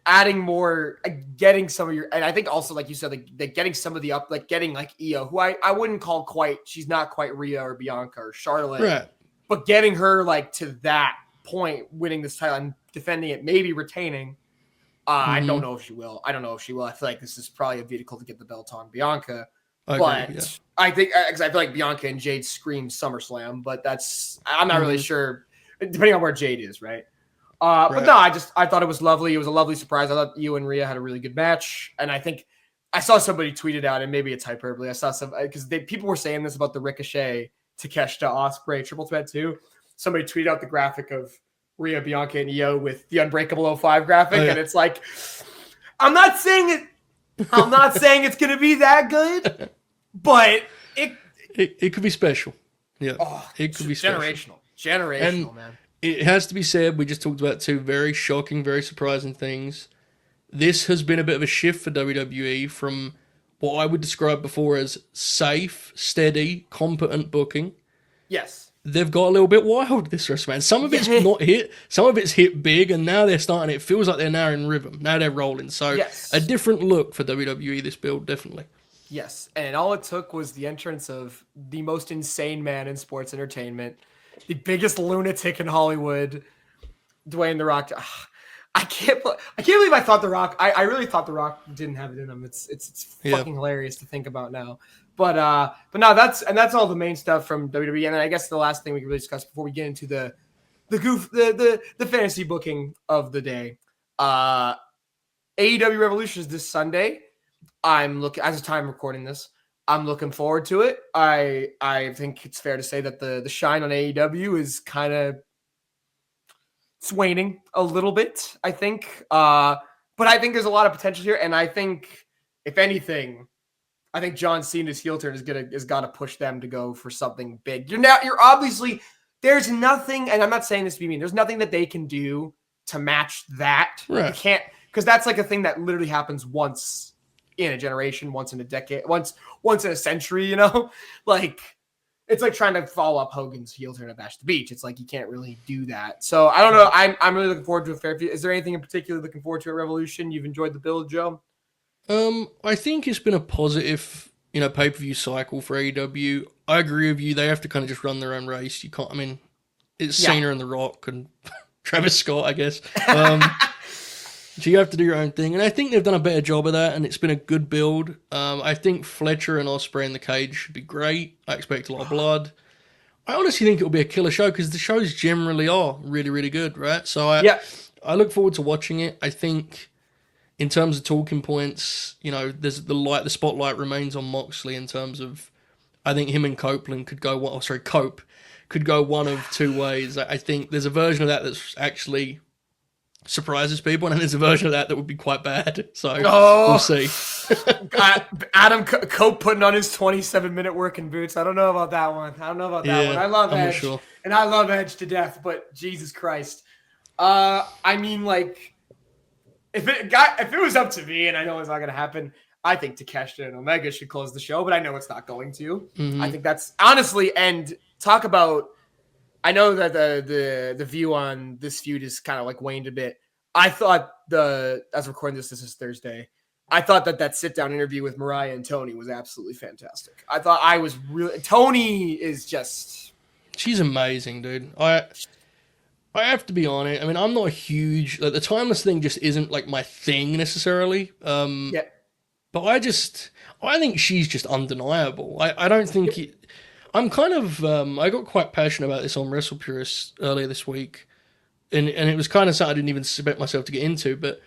[SPEAKER 1] adding more, getting some of your, and I think also like you said, like getting some of the up, like getting like Io, who I wouldn't call she's not quite Rhea or Bianca or Charlotte,
[SPEAKER 2] right? But
[SPEAKER 1] getting her like to that point, winning this title and defending it, maybe retaining. I don't know if she will. I feel like this is probably a vehicle to get the belt on Bianca. I think because I feel like Bianca and Jade scream SummerSlam, but I'm not really sure. Depending on where Jade is, right? But no, I thought it was lovely. It was a lovely surprise. I thought you and Rhea had a really good match, and I think I saw somebody tweet it out, and maybe it's hyperbole. I saw some because people were saying this about the Ricochet Takeshita Ospreay triple threat too. Somebody tweeted out the graphic of Rhea, Bianca, and Io with the Unbreakable 05 graphic, and it's like, I'm not saying it's gonna be that good, but
[SPEAKER 2] it could be special. Yeah, it could be
[SPEAKER 1] generational,
[SPEAKER 2] and
[SPEAKER 1] man.
[SPEAKER 2] It has to be said, we just talked about two very shocking, very surprising things. This has been a bit of a shift for WWE from what I would describe before as safe, steady, competent booking.
[SPEAKER 1] Yes.
[SPEAKER 2] They've got a little bit wild this WrestleMania. Some of it's not hit, some of it's hit big, and now they're starting, it feels like they're now in rhythm. Now they're rolling. So a different look for WWE, this build, definitely.
[SPEAKER 1] Yes, and all it took was the entrance of the most insane man in sports entertainment, the biggest lunatic in Hollywood, Dwayne "The Rock." I can't believe I thought The Rock. I really thought The Rock didn't have it in him. It's fucking hilarious to think about now. But no, that's all the main stuff from WWE. And then I guess the last thing we can really discuss before we get into the fantasy booking of the day. AEW Revolution is this Sunday. I'm looking as a time recording this. I'm looking forward to it. I think it's fair to say that the shine on AEW is kind of waning a little bit, I think. But I think there's a lot of potential here, and I think if anything, I think John Cena's heel turn is got to push them to go for something big. You're obviously, there's nothing, and I'm not saying this to be mean. There's nothing that they can do to match that.
[SPEAKER 2] Right.
[SPEAKER 1] You can't, because that's like a thing that literally happens once in a generation, once in a decade, once in a century, you know? Like, it's like trying to follow up Hogan's heel turn at Bash at the Beach. It's like you can't really do that. So I don't know. I'm really looking forward to a fair few. Is there anything in particular looking forward to at Revolution? You've enjoyed the build, Joe?
[SPEAKER 2] I think it's been a positive, pay-per-view cycle for AEW. I agree with you. They have to kind of just run their own race. You can't, it's Cena and The Rock and Travis Scott, I guess. So you have to do your own thing. And I think they've done a better job of that, and it's been a good build. I think Fletcher and Ospreay in the cage should be great. I expect a lot of blood. I honestly think it'll be a killer show because the shows generally are really, really good, right? So I look forward to watching it. I think in terms of talking points, there's the spotlight remains on Moxley in terms of, I think him and Copeland could go Cope could go one of two ways. I think there's a version of that that's actually surprises people, and then there's a version of that would be quite bad. So we'll see.
[SPEAKER 1] Adam Cope putting on his 27-minute working boots. I don't know about that one. I love Edge, sure. And I love Edge to death, but Jesus Christ. If it was up to me, and I know it's not going to happen, I think Takeshita and Omega should close the show, but I know it's not going to. Mm-hmm. I think that's honestly, and talk about, I know that the view on this feud is kind of like waned a bit. I thought as recording this is Thursday, I thought that sit-down interview with Mariah and Tony was absolutely fantastic. I thought Tony is just...
[SPEAKER 2] She's amazing, dude. I have to be honest. I'm not a huge... the timeless thing just isn't like my thing necessarily. But I think she's just undeniable. I don't think... I'm kind of... I got quite passionate about this on WrestlePurist earlier this week. And it was kind of something I didn't even expect myself to get into, but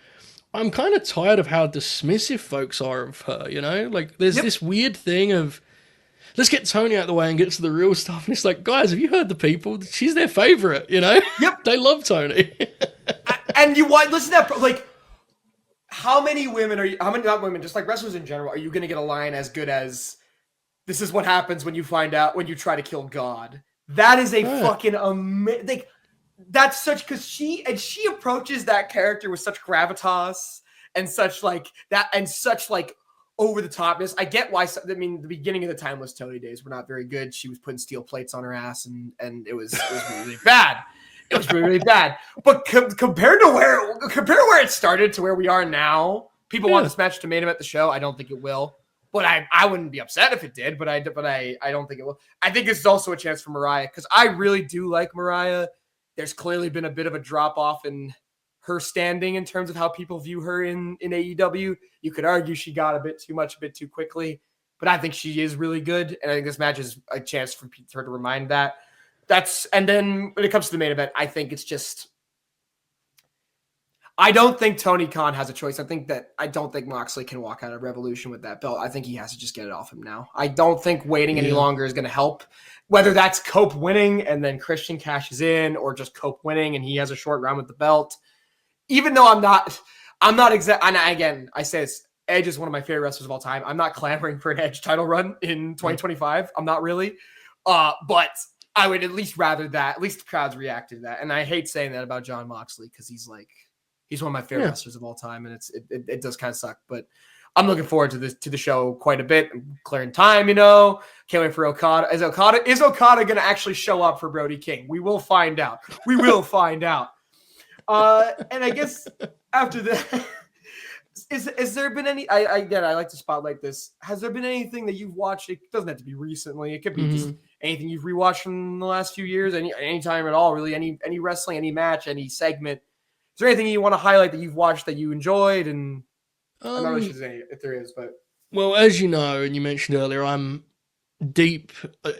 [SPEAKER 2] I'm kind of tired of how dismissive folks are of her, There's this weird thing of, let's get Tony out of the way and get to the real stuff. And it's like, guys, have you heard the people? She's their favorite, Yep. They love Tony.
[SPEAKER 1] And you want, listen to that, how many women not women, just like wrestlers in general, are you going to get a line as good as, this is what happens when you try to kill God? That is a fucking amazing, that's such, because she approaches that character with such gravitas and such over the topness. I get why. The beginning of the Timeless Tony days were not very good. She was putting steel plates on her ass, and it was really bad. It was really, really bad. But compared to where it started to where we are now, people want this match to main event the show. I don't think it will, but I wouldn't be upset if it did. But I don't think it will. I think this is also a chance for Mariah, because I really do like Mariah. There's clearly been a bit of a drop-off in her standing in terms of how people view her in AEW. You could argue she got a bit too much, a bit too quickly, but I think she is really good, and I think this match is a chance for her to remind that. And then when it comes to the main event, I think it's just I don't think Tony Khan has a choice. I don't think Moxley can walk out of Revolution with that belt. I think he has to just get it off him now. I don't think waiting any longer is going to help. Whether that's Cope winning and then Christian cashes in, or just Cope winning and he has a short run with the belt. Even though I'm not exact. And again, I say this, Edge is one of my favorite wrestlers of all time. I'm not clamoring for an Edge title run in 2025. I'm not really. But I would at least rather that. At least the crowds reacted to that. And I hate saying that about Jon Moxley because he's one of my favorite wrestlers of all time, and it does kind of suck. But I'm looking forward to the show quite a bit. I'm clearing time, Can't wait for Okada. Is Okada going to actually show up for Brody King? We will find out. And I guess after that, is there been any? I like to spotlight this. Has there been anything that you've watched? It doesn't have to be recently. It could be just anything you've rewatched from the last few years, any time at all, really. Any wrestling, any match, any segment. Is there anything you want to highlight that you've watched that you enjoyed? And I'm not really sure if there is, but
[SPEAKER 2] well, as you know, and you mentioned earlier, I'm deep.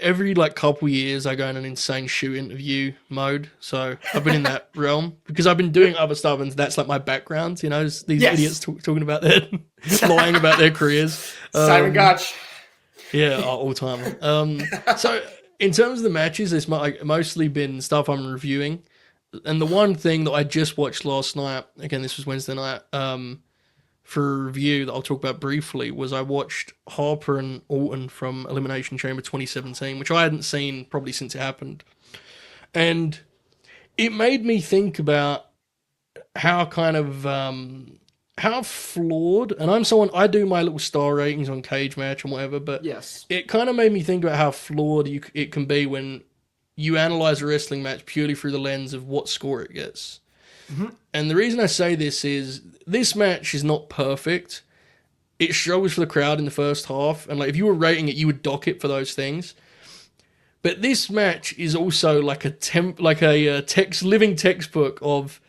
[SPEAKER 2] Every couple years, I go in an insane shoe interview mode. So I've been in that realm because I've been doing other stuff, and that's my background. These idiots talking about their lying about their careers.
[SPEAKER 1] Simon Gotch.
[SPEAKER 2] Yeah, all time. So in terms of the matches, it's mostly been stuff I'm reviewing. And the one thing that I just watched last night, again, this was Wednesday night, for a review that I'll talk about briefly, was I watched Harper and Orton from Elimination Chamber 2017, which I hadn't seen probably since it happened. And it made me think about how how flawed, and I do my little star ratings on Cage Match and whatever, but
[SPEAKER 1] yes,
[SPEAKER 2] it kind of made me think about how flawed it can be when you analyze a wrestling match purely through the lens of what score it gets. Mm-hmm. And the reason I say this is this match is not perfect. It struggles for the crowd in the first half. And if you were rating it, you would dock it for those things. But this match is also living textbook of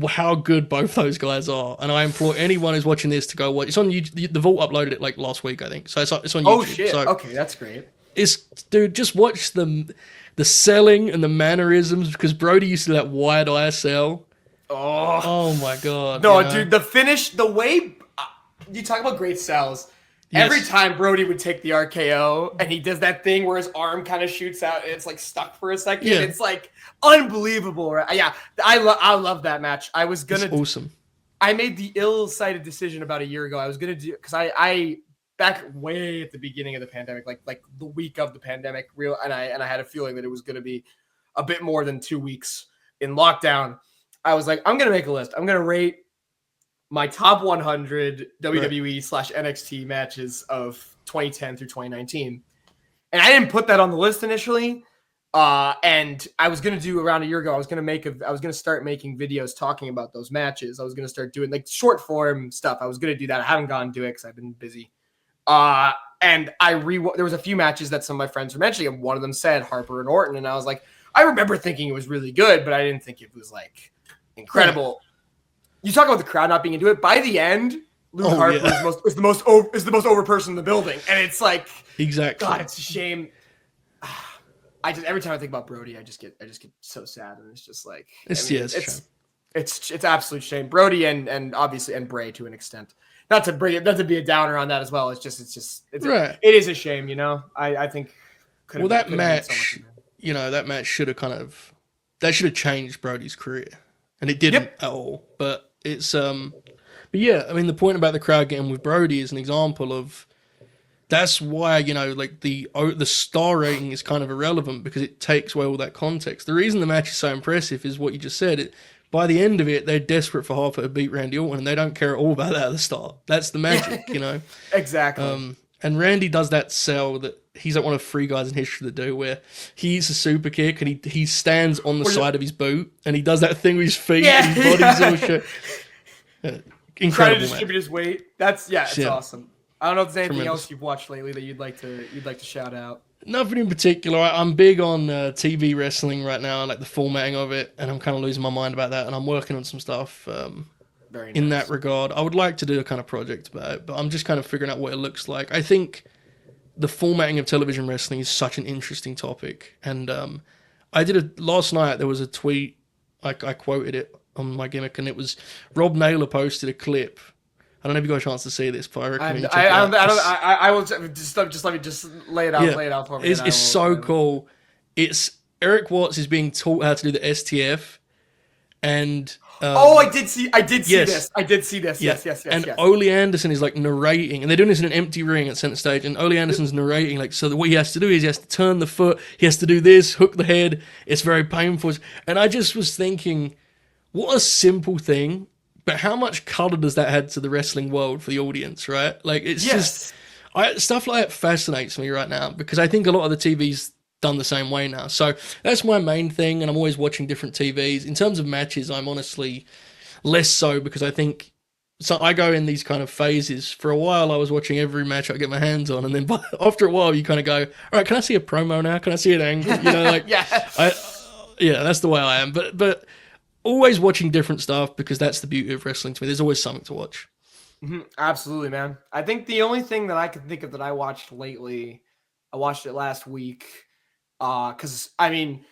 [SPEAKER 2] how good both those guys are. And I implore anyone who's watching this to go watch. It's on YouTube. The Vault uploaded it last week, I think. So it's on YouTube.
[SPEAKER 1] Oh shit.
[SPEAKER 2] So
[SPEAKER 1] okay, that's great.
[SPEAKER 2] Dude, just watch the selling and the mannerisms, because Brody used to do that wide eye sell. Oh my god.
[SPEAKER 1] No, dude, the finish, the way you talk about great sells. Yes. Every time Brody would take the RKO and he does that thing where his arm kind of shoots out and it's stuck for a second. Yeah. It's unbelievable. Right? Yeah, I love that match. It's awesome. I made the ill-sighted decision about a year ago. I was gonna do, because I back way at the beginning of the pandemic, like the week of the pandemic, and I had a feeling that it was gonna be a bit more than 2 weeks in lockdown. I was like, I'm gonna make a list. I'm gonna rate my top 100 WWE/NXT matches of 2010 through 2019. And I didn't put that on the list initially. And I was going to do around a year ago, I was going to start making videos talking about those matches. I was going to start doing short form stuff. I was going to do that. I haven't gotten to it because I've been busy. And there was a few matches that some of my friends were mentioning, and one of them said Harper and Orton. And I was like, I remember thinking it was really good, but I didn't think it was incredible. You talk about the crowd not being into it. By the end, Luke Harper is the most over person in the building, and it's
[SPEAKER 2] exactly.
[SPEAKER 1] God, it's a shame. Every time I think about Brody, I just get so sad, and it's just it's absolute shame. Brody and obviously and Bray to an extent. Not to be a downer on that as well. It is a shame, I think.
[SPEAKER 2] That match, that match should have changed Brody's career, and it didn't at all. But it's but yeah, I mean, the point about the crowd getting with Brody is an example of that's why the star rating is kind of irrelevant, because it takes away all that context. The reason the match is so impressive is what you just said. By the end of it, they're desperate for Harper to beat Randy Orton, and they don't care at all about that at the start. That's the magic,
[SPEAKER 1] Exactly.
[SPEAKER 2] And Randy does that sell that he's one of 3 guys in history that do, where he's a super kick and he stands on the side of his boot and he does that thing with his feet and his body's all shit. Incredible.
[SPEAKER 1] Trying to distribute his weight. It's awesome. I don't know if there's anything else you've watched lately that you'd like to shout out.
[SPEAKER 2] Nothing in particular. I'm big on TV wrestling right now, the formatting of it, and I'm kind of losing my mind about that. And I'm working on some stuff in that regard. I would like to do a kind of project about it, but I'm just kind of figuring out what it looks like. I think the formatting of television wrestling is such an interesting topic, and last night there was a tweet. I quoted it on my gimmick, and it was Rob Naylor posted a clip. I don't know if you got a chance to see this, but I recommend you check it out.
[SPEAKER 1] I will just let me just lay it out.
[SPEAKER 2] Yeah,
[SPEAKER 1] Lay it out for me.
[SPEAKER 2] it's so cool. It's Eric Watts is being taught how to do the STF, and
[SPEAKER 1] I did see this. I did see this.
[SPEAKER 2] Yeah.
[SPEAKER 1] Yes.
[SPEAKER 2] And Ole Anderson is like narrating, and they're doing this in an empty ring at center stage. And Ole Anderson's narrating, like, so what he has to do is he has to turn the foot, he has to do this, hook the head. It's very painful. And I just was thinking, what a simple thing, but how much color does that add to the wrestling world for the audience, right? Like, it's just stuff like that fascinates me right now because I think a lot of the TV's done the same way now. So that's my main thing, and I'm always watching different TVs. In terms of matches, I'm honestly less so because I think so I go in these kind of phases. For a while I was watching every match I get my hands on, and then after a while you kind of go, all right, can I see a promo now? Can I see an angle? You know, like that's the way I am. But always watching different stuff because that's the beauty of wrestling to me. There's always something to watch.
[SPEAKER 1] Mm-hmm. Absolutely, man. I think the only thing that I can think of that I watched lately, I watched it last week. Because I mean,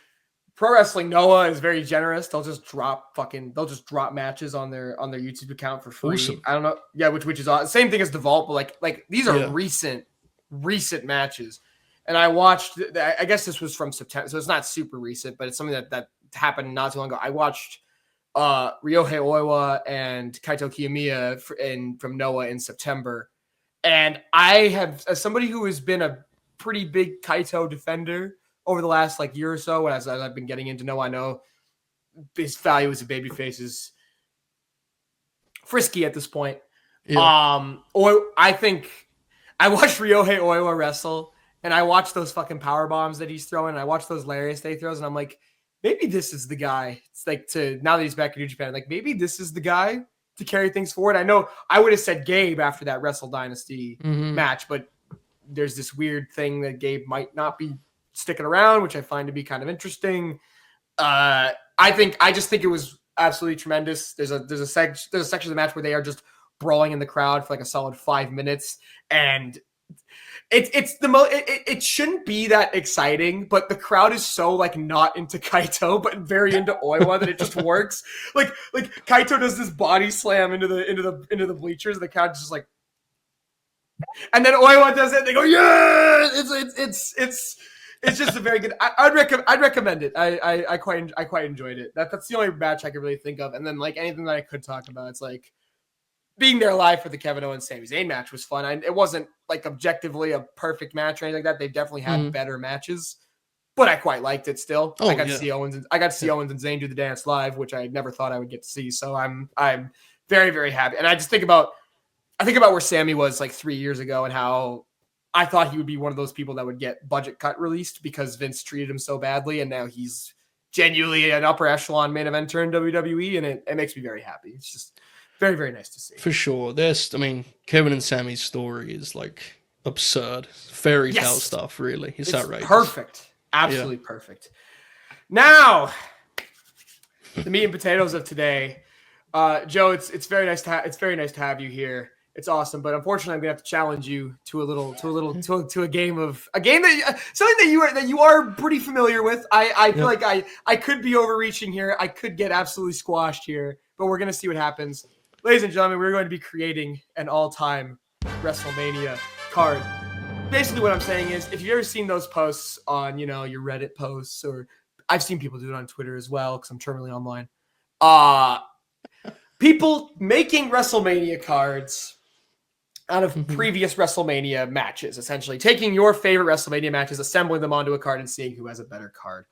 [SPEAKER 1] Pro Wrestling Noah is very generous. They'll just drop matches on their YouTube account for free.
[SPEAKER 2] Awesome.
[SPEAKER 1] I don't know, which is awesome. Same thing as Devault, but like these are recent matches. And I watched. I guess this was from September, so it's not super recent, but it's something that happened not too long ago. I watched Ryohei Oiwa and Kaito Kiyomiya from Noah in September, and I have, as somebody who has been a pretty big Kaito defender over the last year or so, as I've been getting into Noah, I know his value as a babyface is frisky at this point. Yeah. I think I watched Ryohei Oiwa wrestle, and I watched those fucking power bombs that he's throwing, and I watched those lariats that he throws, and I'm like, maybe this is the guy. It's like, now that he's back in New Japan, like maybe this is the guy to carry things forward. I know I would have said Gabe after that Wrestle Dynasty match, but there's this weird thing that Gabe might not be sticking around, which I find to be kind of interesting. I just think it was absolutely tremendous. There's a section of the match where they are just brawling in the crowd for like a solid 5 minutes, and it shouldn't be that exciting, but the crowd is so not into Kaito but very into Oiwa that it just works. Like Kaito does this body slam into the bleachers, and the crowd just like, and then Oiwa does it, and they go, yeah! It's just a very good. I'd recommend it. I quite enjoyed it. That's the only match I could really think of. And then anything that I could talk about, it's like being there live for the Kevin Owens Sami Zayn match was fun. It wasn't objectively a perfect match or anything like that. They've definitely had better matches, but I quite liked it still. I got to see Owens and Zayn do the dance live, which I never thought I would get to see. So I'm very, very happy. And I think about where Sammy was 3 years ago and how I thought he would be one of those people that would get budget cut released because Vince treated him so badly, and now he's genuinely an upper echelon main eventer in WWE, and it makes me very happy. It's just very, very nice to see.
[SPEAKER 2] For sure. Kevin and Sammy's story is absurd. Fairy tale stuff, really. It's outrageous.
[SPEAKER 1] Perfect. Absolutely perfect. Now, the meat and potatoes of today. Joe, it's very nice to have you here. It's awesome, but unfortunately, I'm gonna have to challenge you to a game that something that you are pretty familiar with. I feel like I could be overreaching here. I could get absolutely squashed here, but we're gonna see what happens. Ladies and gentlemen, we're going to be creating an all-time WrestleMania card. Basically, what I'm saying is, if you've ever seen those posts on your Reddit posts, or I've seen people do it on Twitter as well because I'm terminally online. People making WrestleMania cards out of previous WrestleMania matches, essentially taking your favorite WrestleMania matches, assembling them onto a card, and seeing who has a better card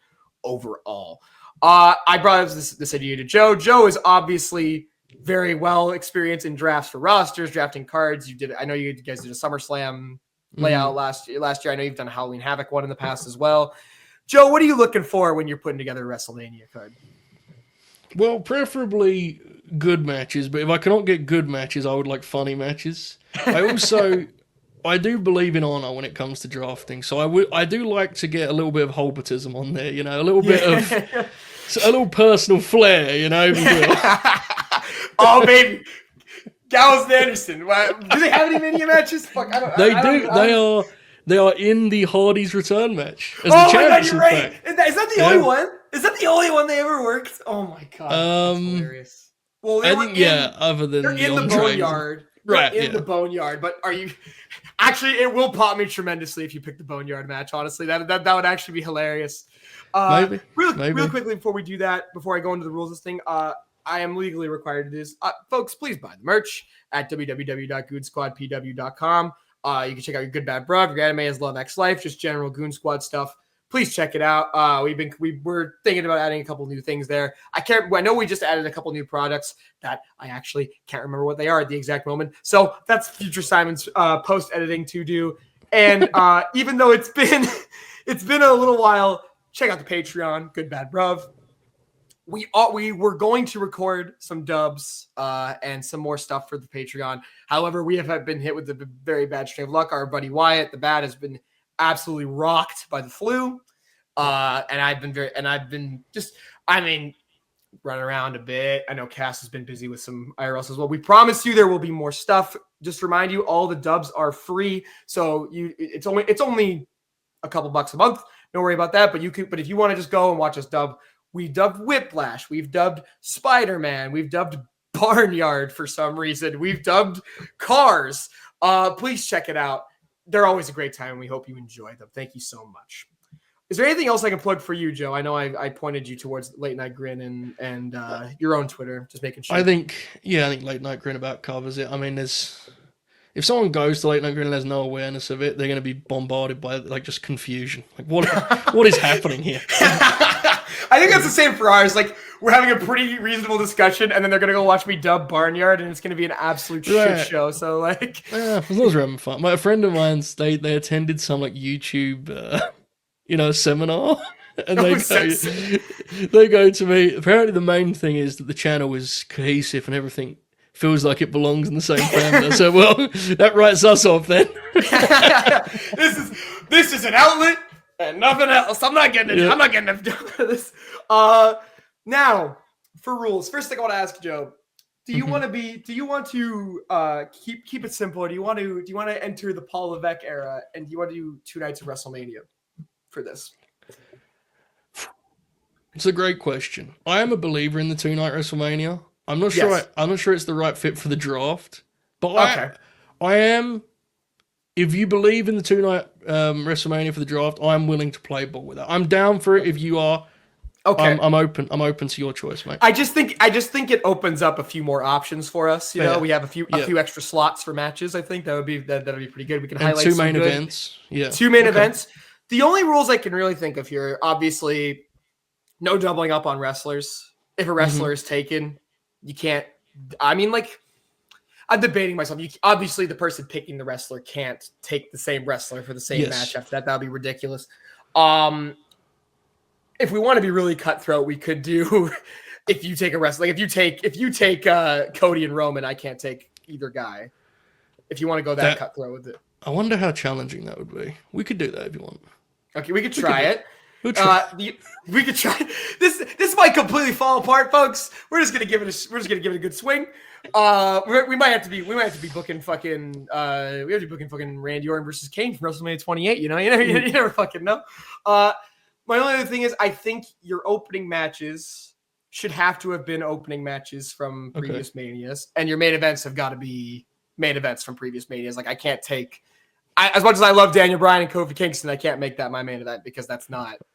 [SPEAKER 1] overall. I brought up this idea to Joe. Joe is obviously very well experienced in drafts for rosters, drafting cards. I know you guys did a SummerSlam layout last year. I know you've done a Halloween Havoc one in the past as well. Joe, what are you looking for when you're putting together a WrestleMania card?
[SPEAKER 2] Well, preferably good matches, but if I cannot get good matches, I would like funny matches. I do believe in honor when it comes to drafting, so I do like to get a little bit of Hulbertism on there, a little bit of a little personal flair,
[SPEAKER 1] Oh baby, Gallows and Anderson. Do they have any Mania matches? Fuck,
[SPEAKER 2] They are in the Hardy's return match.
[SPEAKER 1] Oh my god, you're right. Is that the only one? Is that the only one they ever worked? Oh my god, that's hilarious. Well, they
[SPEAKER 2] I
[SPEAKER 1] were
[SPEAKER 2] think other than
[SPEAKER 1] they're
[SPEAKER 2] the
[SPEAKER 1] in the
[SPEAKER 2] entrees.
[SPEAKER 1] boneyard.
[SPEAKER 2] Right,
[SPEAKER 1] They're in the boneyard, but are you actually it will pop me tremendously if you pick the boneyard match, honestly. That would actually be hilarious.
[SPEAKER 2] Maybe.
[SPEAKER 1] Real quickly before we do that, before I go into the rules of this thing, I am legally required to do this. Folks, please buy the merch at www.goonsquadpw.com. You can check out your Good Bad Bruv, your Anime is Love X Life, just general Goon Squad stuff. Please check it out. We're thinking about adding a couple new things there. I know we just added a couple new products that I actually can't remember what they are at the exact moment. So that's future Simon's post editing to do. And even though it's been a little while, check out the Patreon, Good Bad Bruv. We were going to record some dubs and some more stuff for the Patreon. However, we have been hit with a very bad string of luck. Our buddy Wyatt, the Bat, has been absolutely rocked by the flu. And I've been running around a bit. I know Cass has been busy with some IRLs as well. We promise you there will be more stuff. Just to remind you, all the dubs are free. So it's only a couple bucks a month. Don't worry about that. But if you want to just go and watch us dub, we dubbed Whiplash. We've dubbed Spider-Man. We've dubbed Barnyard for some reason. We've dubbed Cars. Please check it out. They're always a great time. We hope you enjoy them. Thank you so much. Is there anything else I can plug for you, Joe? I know I pointed you towards Late Night Grin and your own Twitter, just making sure.
[SPEAKER 2] I think Late Night Grin about covers it. I mean, if someone goes to Late Night Grin and has no awareness of it, they're going to be bombarded by just confusion. Like, what is happening here?
[SPEAKER 1] I think that's the same for ours. Like, we're having a pretty reasonable discussion, and then they're going to go watch me dub Barnyard, and it's going to be an absolute shit show. So, like...
[SPEAKER 2] as long as we're having fun. A friend of mine, they attended some, YouTube, seminar, and they go to me. Apparently, the main thing is that the channel is cohesive and everything feels like it belongs in the same family. So, well, that writes us off then.
[SPEAKER 1] This is an outlet and nothing else. I'm not getting it. I'm not getting this. Now, for rules, first thing I want to ask Joe: do you want to keep it simple, or do you want to enter the Paul Levesque era, and do you want to do 2 nights of WrestleMania for this?
[SPEAKER 2] It's a great question. I am a believer in the 2-night WrestleMania. I'm not sure. I'm not sure it's the right fit for the draft, but I am. If you believe in the 2-night WrestleMania for the draft, I'm willing to play ball with that. I'm down for it. If you are, okay, I'm open. I'm open to your choice, mate.
[SPEAKER 1] I just think it opens up a few more options for us. You know, we have a few extra slots for matches. I think that'd be pretty good. We can highlight
[SPEAKER 2] 2 main events. Yeah,
[SPEAKER 1] 2 main events. The only rules I can really think of here, obviously, no doubling up on wrestlers. If a wrestler is taken, you can't. I mean, I'm debating myself. Obviously, the person picking the wrestler can't take the same wrestler for the same match after that. That would be ridiculous. If we want to be really cutthroat, we could do if you take a wrestler. Like if you take Cody and Roman, I can't take either guy. If you want to go that cutthroat with it.
[SPEAKER 2] I wonder how challenging that would be. We could do that if you want.
[SPEAKER 1] Okay, we could try it. We could try this might completely fall apart, folks. We're just gonna give it a good swing. We might have to be booking fucking Randy Orton versus Kane from WrestleMania 28. You never fucking know. My only other thing is I think your opening matches should have to have been opening matches from previous Manias, and your main events have got to be main events from previous Manias. Like I can't take. As much as I love Daniel Bryan and Kofi Kingston, I can't make that my main event because that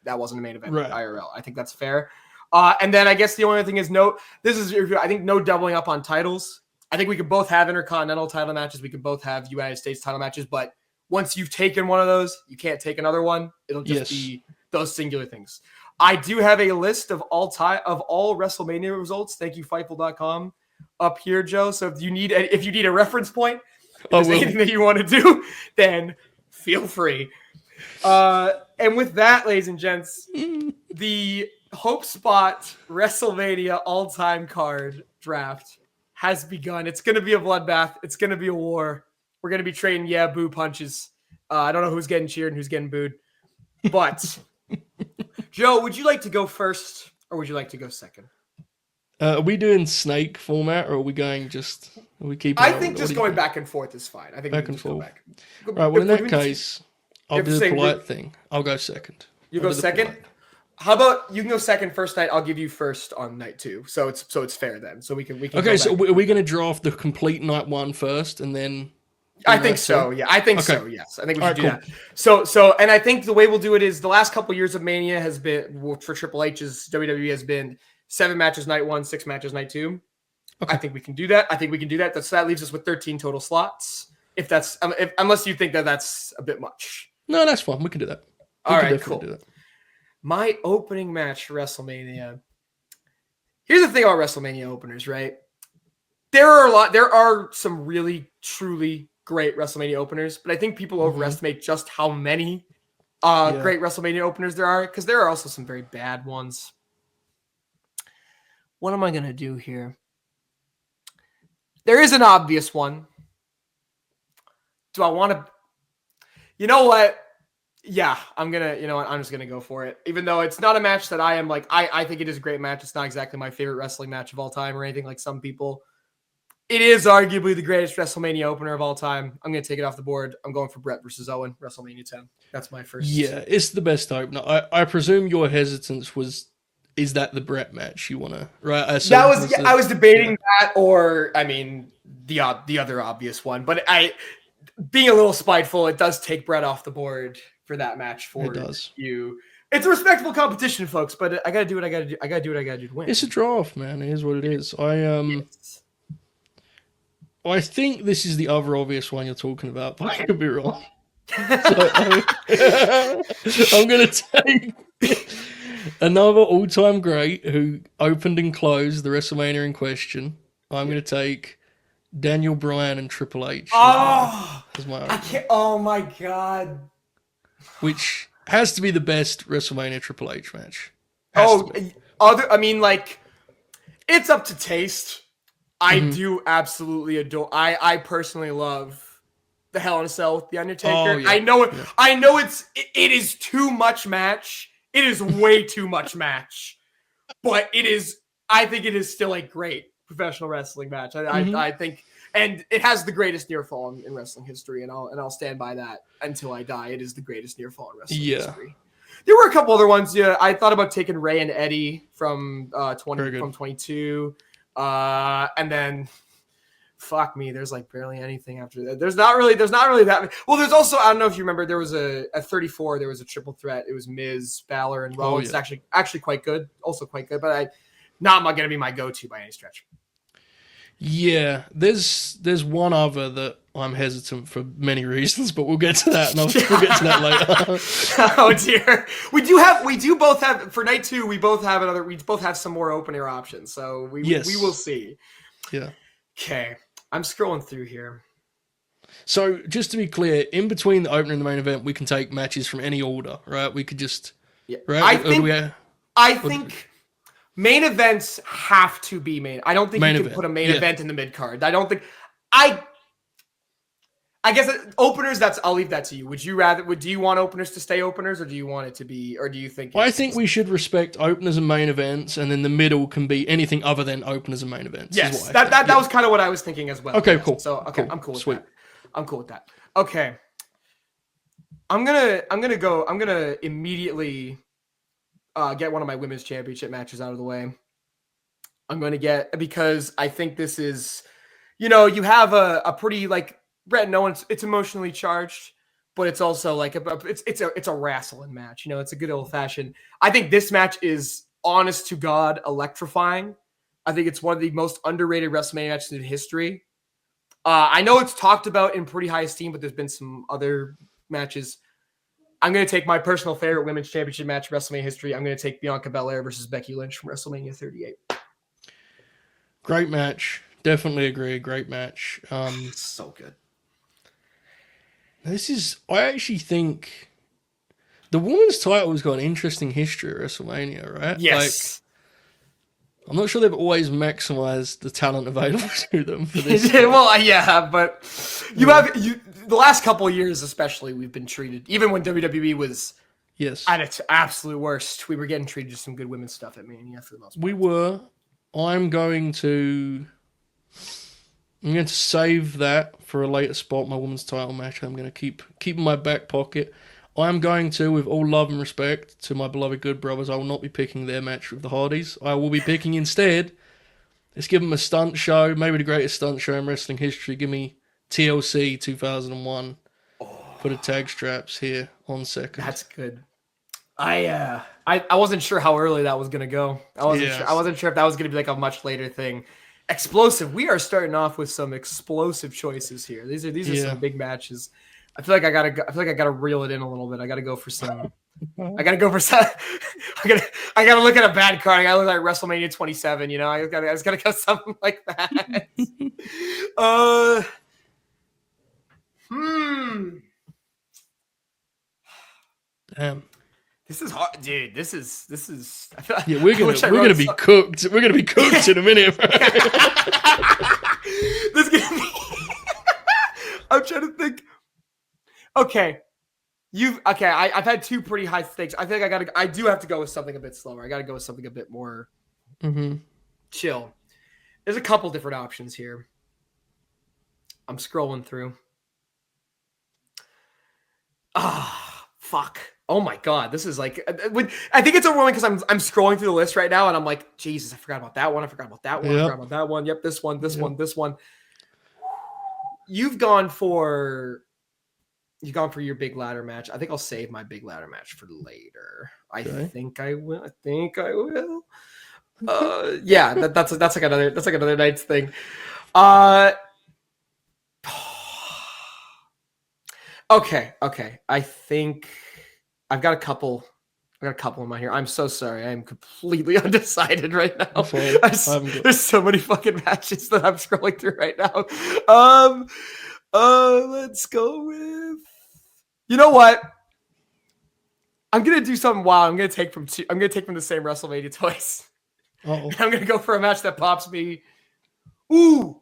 [SPEAKER 1] wasn't a main event IRL. I think that's fair. And then I guess the only thing is I think no doubling up on titles. I think we could both have Intercontinental title matches. We could both have United States title matches. But once you've taken one of those, you can't take another one. It'll just be those singular things. I do have a list of all WrestleMania results. Thank you, Fightful.com up here, Joe. So if you need a reference point, if there's anything that you want to do, then feel free. And with that, ladies and gents, the Hope Spot WrestleMania all-time card draft has begun. It's going to be a bloodbath. It's going to be a war. We're going to be trading boo punches. I don't know who's getting cheered and who's getting booed. But, Joe, would you like to go first or would you like to go second?
[SPEAKER 2] Are we doing snake format, or are we going keeping?
[SPEAKER 1] I think just going back and forth is fine. I think
[SPEAKER 2] back and forth.
[SPEAKER 1] Go back.
[SPEAKER 2] Right. Well, in that case, I'll do the polite thing. I'll go second.
[SPEAKER 1] You go second. How about you can go second first night? I'll give you first on night 2, so it's fair then. So we can.
[SPEAKER 2] Okay, so are we going to draft the complete night 1 first, and then?
[SPEAKER 1] I think so. Yeah, I think
[SPEAKER 2] okay.
[SPEAKER 1] so. Yes, I think we should do that. So, and I think the way we'll do it is the last couple years of Mania has been for Triple H's WWE has been 7 matches night 1, 6 matches night 2. Okay. I think we can do that. That leaves us with 13 total slots. If that's unless you think that that's a bit much.
[SPEAKER 2] No, that's fine. We can do that.
[SPEAKER 1] All right, cool. Do that. My opening match for WrestleMania. Here's the thing about WrestleMania openers, right? There are some really, truly great WrestleMania openers, but I think people overestimate just how many great WrestleMania openers there are, because there are also some very bad ones. What am I going to do here? There is an obvious one. Do I want to... You know what? Yeah, I'm just going to go for it. Even though it's not a match that I am like, I think it is a great match. It's not exactly my favorite wrestling match of all time or anything like some people. It is arguably the greatest WrestleMania opener of all time. I'm going to take it off the board. I'm going for Brett versus Owen, WrestleMania 10. That's my first.
[SPEAKER 2] Yeah, it's the best opener. I presume your hesitance is that the Brett match you want to, right?
[SPEAKER 1] I was debating that, or I mean, the other obvious one. But being a little spiteful, it does take Brett off the board for that match for you. It's a respectable competition, folks, but I got to do what I got to do. I got to do what I got to do to win.
[SPEAKER 2] It's a draft, man. It is what it is. I think this is the other obvious one you're talking about, but I could be wrong. So, I'm going to take another all-time great who opened and closed the WrestleMania in question. I'm going to take Daniel Bryan and Triple H. As my
[SPEAKER 1] I can't. Oh my God.
[SPEAKER 2] Which has to be the best WrestleMania Triple H match.
[SPEAKER 1] It's up to taste. I do absolutely adore. I personally love the Hell in a Cell with the Undertaker. Oh, yeah. I know it. Yeah. I know it is too much match. It is way too much match. But it is. I think it is still a great professional wrestling match. I think, and it has the greatest near fall in wrestling history, and I'll stand by that until I die. It is the greatest near fall in wrestling history. There were a couple other ones. Yeah, I thought about taking Ray and Eddie from 22. And then fuck me, there's like barely anything after that. There's not really that. Well, there's also, I don't know if you remember, there was at 34, there was a triple threat. It was Miz, Balor, and Rollins. It's actually quite good. Also quite good, but not going to be my go-to by any stretch.
[SPEAKER 2] Yeah, there's one other that I'm hesitant for many reasons, but we'll get to that, and we'll get to that later.
[SPEAKER 1] Oh dear, we do both have for night 2. We both have some more opener options, so we will see.
[SPEAKER 2] Yeah.
[SPEAKER 1] Okay, I'm scrolling through here.
[SPEAKER 2] So just to be clear, in between the opener and the main event, we can take matches from any order, right? We could just right.
[SPEAKER 1] I think. Main events have to be main. I don't think you can put a main event in the mid card. I don't think. I guess openers. I'll leave that to you. Do you want openers to stay openers, or do you want it to be, or do you think?
[SPEAKER 2] I think we should respect openers and main events, and then the middle can be anything other than openers and main events.
[SPEAKER 1] Yes, that was kind of what I was thinking as well.
[SPEAKER 2] Okay, cool.
[SPEAKER 1] So
[SPEAKER 2] cool.
[SPEAKER 1] I'm cool with that. I'm cool with that. Okay, I'm gonna immediately. Get one of my women's championship matches out of the way. I'm going to get, because I think this is, you have a pretty, like, Brett and Owens, it's emotionally charged, but it's also like it's a wrestling match. It's a good old fashioned. I think this match is honest to God electrifying. I think it's one of the most underrated WrestleMania matches in history. I know it's talked about in pretty high esteem, but there's been some other matches. I'm going to take my personal favorite women's championship match in WrestleMania history. I'm going to take Bianca Belair versus Becky Lynch from WrestleMania 38.
[SPEAKER 2] Great match. Definitely agree. Great match.
[SPEAKER 1] So good.
[SPEAKER 2] I actually think the women's title has got an interesting history at WrestleMania, right?
[SPEAKER 1] Yes.
[SPEAKER 2] I'm not sure they've always maximized the talent available to them for this.
[SPEAKER 1] Well, yeah, but the last couple of years especially, we've been treated, even when WWE was at its absolute worst, we were getting treated to some good women's stuff at Mania for the most part.
[SPEAKER 2] We were. I'm going to save that for a later spot, my women's title match. I'm going to keep in my back pocket. I am going to, with all love and respect to my beloved Good Brothers, I will not be picking their match with the Hardys. I will be picking instead, let's give them a stunt show, maybe the greatest stunt show in wrestling history. Give me TLC 2001 for the tag straps here on second.
[SPEAKER 1] That's good. I wasn't sure how early that was gonna go. I wasn't sure if that was gonna be like a much later thing. Explosive. We are starting off with some explosive choices here. These are some big matches. I feel like I gotta reel it in a little bit. I gotta go for some. I gotta go for some. I gotta look at a bad card. I gotta look like WrestleMania 27. You know, I just gotta go something like that.
[SPEAKER 2] Damn.
[SPEAKER 1] This is hard, dude. This is. I feel,
[SPEAKER 2] Yeah, we're gonna be cooked. We're gonna be cooked in a minute. Bro.
[SPEAKER 1] This is gonna be. I'm trying to think. Okay, I've had two pretty high stakes. I think I do have to go with something a bit slower. I gotta go with something a bit more chill. There's a couple different options here. I'm scrolling through. Fuck. Oh my god, this is like. I think it's overwhelming because I'm scrolling through the list right now and I'm like, Jesus, I forgot about that one. I forgot about that one.
[SPEAKER 2] Yep.
[SPEAKER 1] I forgot about that one. Yep, this one, this one. You've gone for your big ladder match. I think I'll save my big ladder match for later. I think I will. Yeah, that's like another night's thing. Okay. I think I've got a couple in mind here. I'm so sorry. I'm completely undecided right now. There's so many fucking matches that I'm scrolling through right now. Let's go with. You know what? I'm gonna do something wild. I'm gonna take from the same WrestleMania twice. I'm gonna go for a match that pops me. Ooh.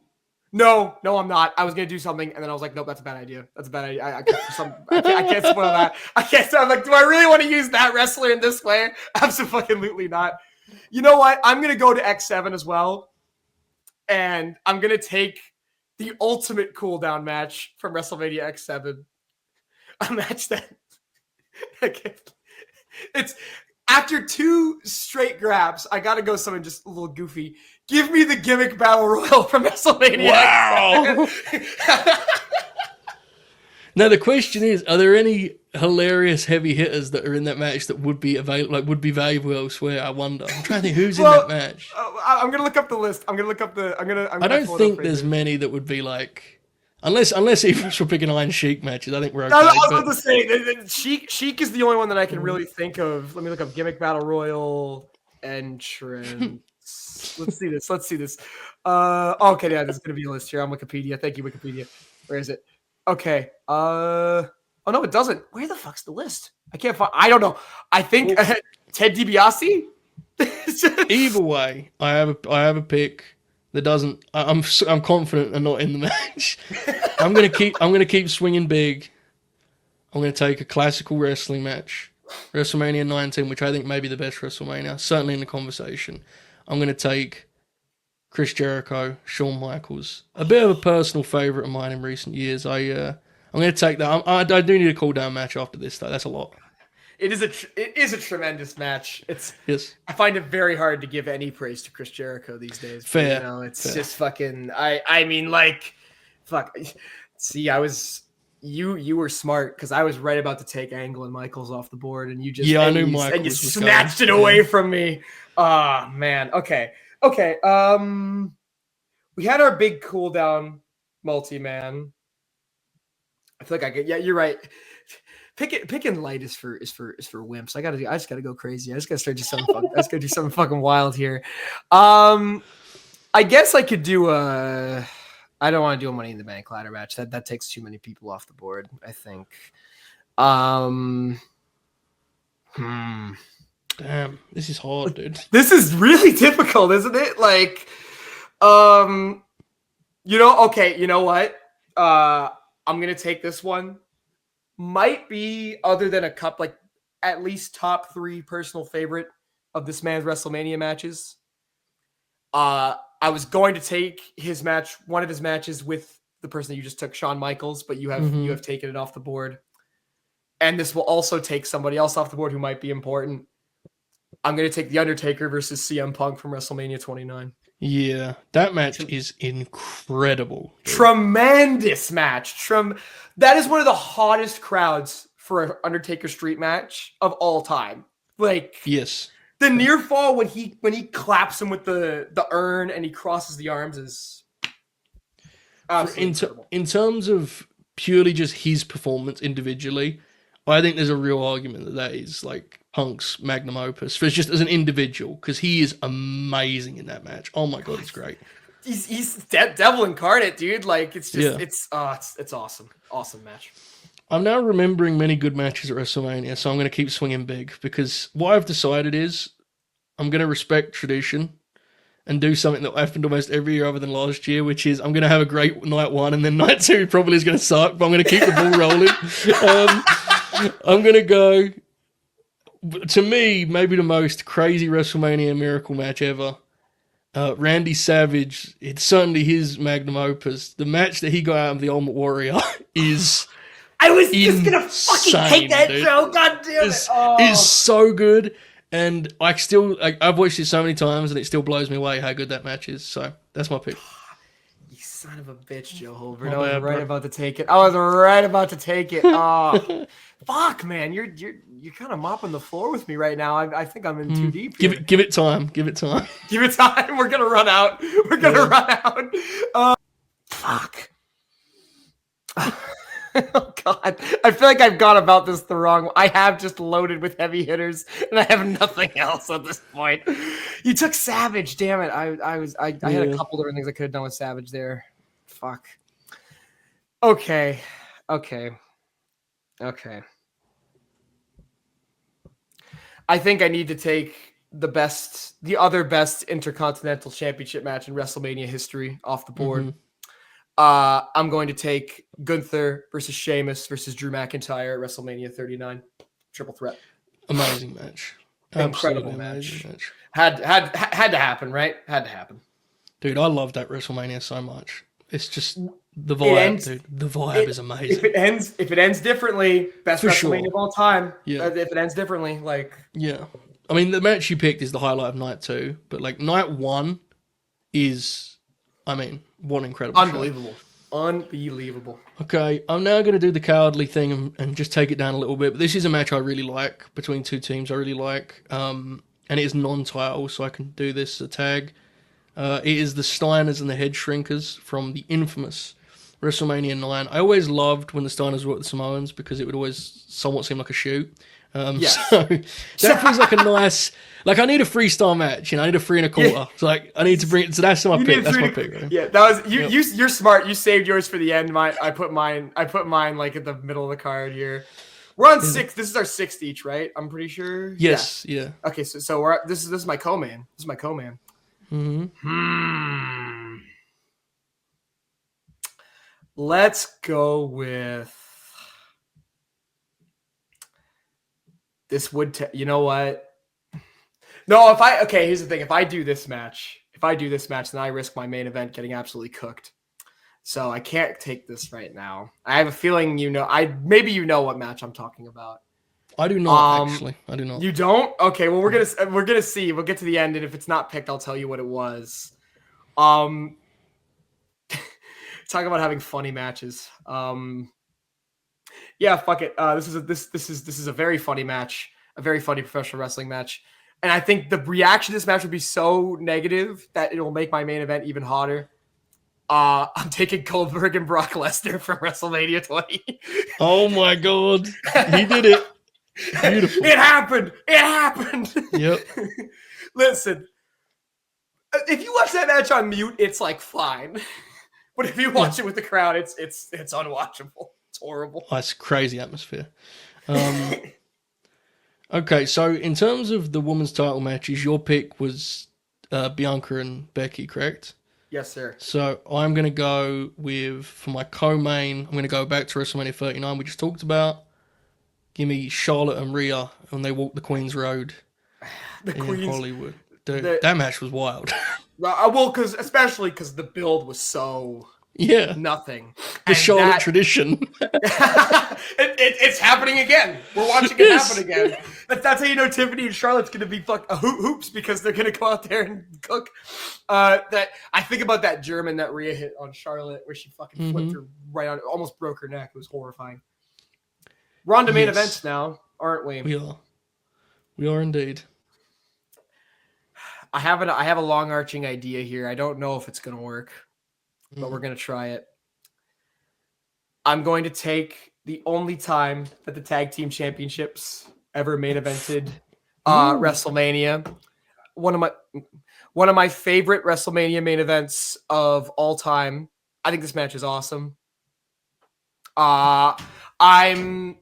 [SPEAKER 1] No, I'm not. I was gonna do something, and then I was like, nope, that's a bad idea. That's a bad idea. I can't spoil that. I can't. I'm like, do I really want to use that wrestler in this way? Absolutely not. You know what? I'm gonna go to X7 as well, and I'm gonna take the ultimate cooldown match from WrestleMania X7. A match that it's after two straight grabs. I gotta go something just a little goofy. Give me the gimmick battle royal from WrestleMania.
[SPEAKER 2] Wow. Now the question is: are there any hilarious heavy hitters that are in that match that would be available, like would be valuable elsewhere? I wonder. I'm trying to think who's in that match.
[SPEAKER 1] I'm gonna look up the list. I
[SPEAKER 2] don't think there's many that would be like. Unless even if we're picking Iron Sheik matches, I think we're okay.
[SPEAKER 1] I was about to say Sheik is the only one that I can really think of. Let me look up gimmick battle royal entrance. Let's see this. Okay, yeah, there's gonna be a list here on Wikipedia. Thank you, Wikipedia. Where is it? Okay. Oh no, it doesn't. Where the fuck's the list? I can't find. I don't know. I think Ted DiBiase.
[SPEAKER 2] Either way, I have a pick. That doesn't. I'm confident and not in the match. I'm gonna keep swinging big. I'm gonna take a classical wrestling match, WrestleMania 19, which I think may be the best WrestleMania, certainly in the conversation. I'm gonna take Chris Jericho, Shawn Michaels, a bit of a personal favorite of mine in recent years. I'm gonna take that. I do need a cool down match after this though. That's a lot.
[SPEAKER 1] It is a tremendous match.
[SPEAKER 2] Yes. I
[SPEAKER 1] find it very hard to give any praise to Chris Jericho these days.
[SPEAKER 2] Fair.
[SPEAKER 1] You know, it's just fucking. I mean, like, fuck. See, you were smart because I was right about to take Angle and Michaels off the board, and you just
[SPEAKER 2] I knew Michaels
[SPEAKER 1] and you snatched it away from me. Oh man. Okay. We had our big cool down multi-man. I feel like you're right. Picking light is for wimps. I just gotta go crazy. I just gotta do something fucking wild here. I guess I could do I don't want to do a Money in the Bank ladder match. That takes too many people off the board, I think.
[SPEAKER 2] Damn, this is hard, dude.
[SPEAKER 1] This is really difficult, isn't it? Like, okay, you know what? I'm gonna take this one. Might be, other than a cup, like at least top 3 personal favorite of this man's WrestleMania matches. I was going to take one of his matches with the person that you just took, Shawn Michaels, but you have taken it off the board. and this will also take somebody else off the board who might be important. I'm going to take The Undertaker versus CM Punk from WrestleMania 29.
[SPEAKER 2] Yeah, that match is incredible.
[SPEAKER 1] Tremendous match. That is one of the hottest crowds for an Undertaker Street match of all time. Like,
[SPEAKER 2] yes,
[SPEAKER 1] the near fall when he claps him with the urn and he crosses the arms is absolutely incredible.
[SPEAKER 2] In terms of purely just his performance individually, I think there's a real argument that is like Punk's magnum opus for just as an individual, because he is amazing in that match. Oh my god, it's great.
[SPEAKER 1] He's devil incarnate, dude. Like, it's just it's awesome match.
[SPEAKER 2] I'm now remembering many good matches at WrestleMania, so I'm going to keep swinging big, because what I've decided is I'm going to respect tradition and do something that happened almost every year other than last year, which is I'm going to have a great night 1, and then night 2 probably is going to suck, but I'm going to keep the ball rolling. I'm going to go, to me, maybe the most crazy WrestleMania miracle match ever. Randy Savage, it's certainly his magnum opus. The match that he got out of the Ultimate Warrior is
[SPEAKER 1] I was just going to fucking hate that joke. God damn it.
[SPEAKER 2] It's so good. And I've watched it so many times, and it still blows me away how good that match is. So that's my pick.
[SPEAKER 1] You son of a bitch, Joe Hulbert. I was right about to take it. Oh, fuck, man. You're kind of mopping the floor with me right now. I think I'm in too deep here.
[SPEAKER 2] Give it time. Give it time.
[SPEAKER 1] We're gonna run out. Fuck. Oh god, I feel like I've gone about this the wrong way. I have just loaded with heavy hitters, and I have nothing else at this point. You took Savage, damn it. I had a couple different things I could have done with Savage there. Fuck. Okay. I think I need to take the other best Intercontinental Championship match in WrestleMania history off the board.
[SPEAKER 2] Mm-hmm.
[SPEAKER 1] I'm going to take Gunther versus Sheamus versus Drew McIntyre at WrestleMania 39. Triple threat.
[SPEAKER 2] Amazing match.
[SPEAKER 1] Incredible match. Had to happen, right? Had to happen.
[SPEAKER 2] Dude, I love that WrestleMania so much. It's just the vibe, dude. The vibe is amazing.
[SPEAKER 1] If it ends differently, best
[SPEAKER 2] For
[SPEAKER 1] WrestleMania
[SPEAKER 2] sure.
[SPEAKER 1] of all time.
[SPEAKER 2] Yeah.
[SPEAKER 1] If it ends differently, like,
[SPEAKER 2] yeah. I mean, the match you picked is the highlight of night 2, but like night 1 is, I mean, what an incredible
[SPEAKER 1] unbelievable.
[SPEAKER 2] Show.
[SPEAKER 1] Unbelievable.
[SPEAKER 2] Okay, I'm now going to do the cowardly thing and just take it down a little bit. But this is a match I really like between two teams I really like. And it is non-title, so I can do this as a tag. It is the Steiners and the Head Shrinkers from the infamous WrestleMania 9. I always loved when the Steiners were at the Samoans because it would always somewhat seem like a shoot.
[SPEAKER 1] Yes.
[SPEAKER 2] So that feels like a nice... Like, I need a 3-star match, I need a 3 1/4.
[SPEAKER 1] Yeah.
[SPEAKER 2] So, like, I need to bring it... So that's my pick. That's my pick, right?
[SPEAKER 1] Yeah, that was... You're smart. You saved yours for the end. I put mine, like, at the middle of the card here. We're on 6. This is our 6th each, right? I'm pretty sure.
[SPEAKER 2] Yes, yeah.
[SPEAKER 1] Okay, so we're... This is my co-man.
[SPEAKER 2] Mm-hmm.
[SPEAKER 1] Let's go with... This would... you know what? No, here's the thing. If I do this match, then I risk my main event getting absolutely cooked. So I can't take this right now. I have a feeling maybe you know what match I'm talking about.
[SPEAKER 2] I do not, actually. I do not.
[SPEAKER 1] You don't? Okay, well, we're gonna see. We'll get to the end, and if it's not picked, I'll tell you what it was. Talk about having funny matches. Yeah, fuck it. This is a very funny match, a very funny professional wrestling match. And I think the reaction to this match would be so negative that it'll make my main event even hotter. I'm taking Goldberg and Brock Lesnar from WrestleMania 20.
[SPEAKER 2] Oh my god. He did it. Beautiful.
[SPEAKER 1] It happened.
[SPEAKER 2] Yep.
[SPEAKER 1] Listen, if you watch that match on mute, it's like fine. But if you watch it with the crowd, it's unwatchable. It's horrible.
[SPEAKER 2] Oh, it's crazy atmosphere. Okay, so in terms of the women's title matches, your pick was Bianca and Becky, correct?
[SPEAKER 1] Yes, sir.
[SPEAKER 2] So I'm going to go for my co-main, I'm going to go back to WrestleMania 39 we just talked about. Give me Charlotte and Rhea when they walk the Queen's Road in Hollywood. Dude, that match was wild.
[SPEAKER 1] Well, especially because the build was so...
[SPEAKER 2] Yeah.
[SPEAKER 1] Nothing.
[SPEAKER 2] The Charlotte tradition.
[SPEAKER 1] It's happening again. We're watching it happen again. That's how you know Tiffany and Charlotte's going to be hoops because they're going to go out there and cook. That I think about that German that Rhea hit on Charlotte where she fucking flipped her right on, almost broke her neck. It was horrifying. We're on to main events now, aren't we?
[SPEAKER 2] We are indeed.
[SPEAKER 1] I have a long arching idea here. I don't know if it's going to work, but we're going to try it. I'm going to take the only time that the tag team championships ever main evented WrestleMania. One of my favorite WrestleMania main events of all time. I think this match is awesome. I'm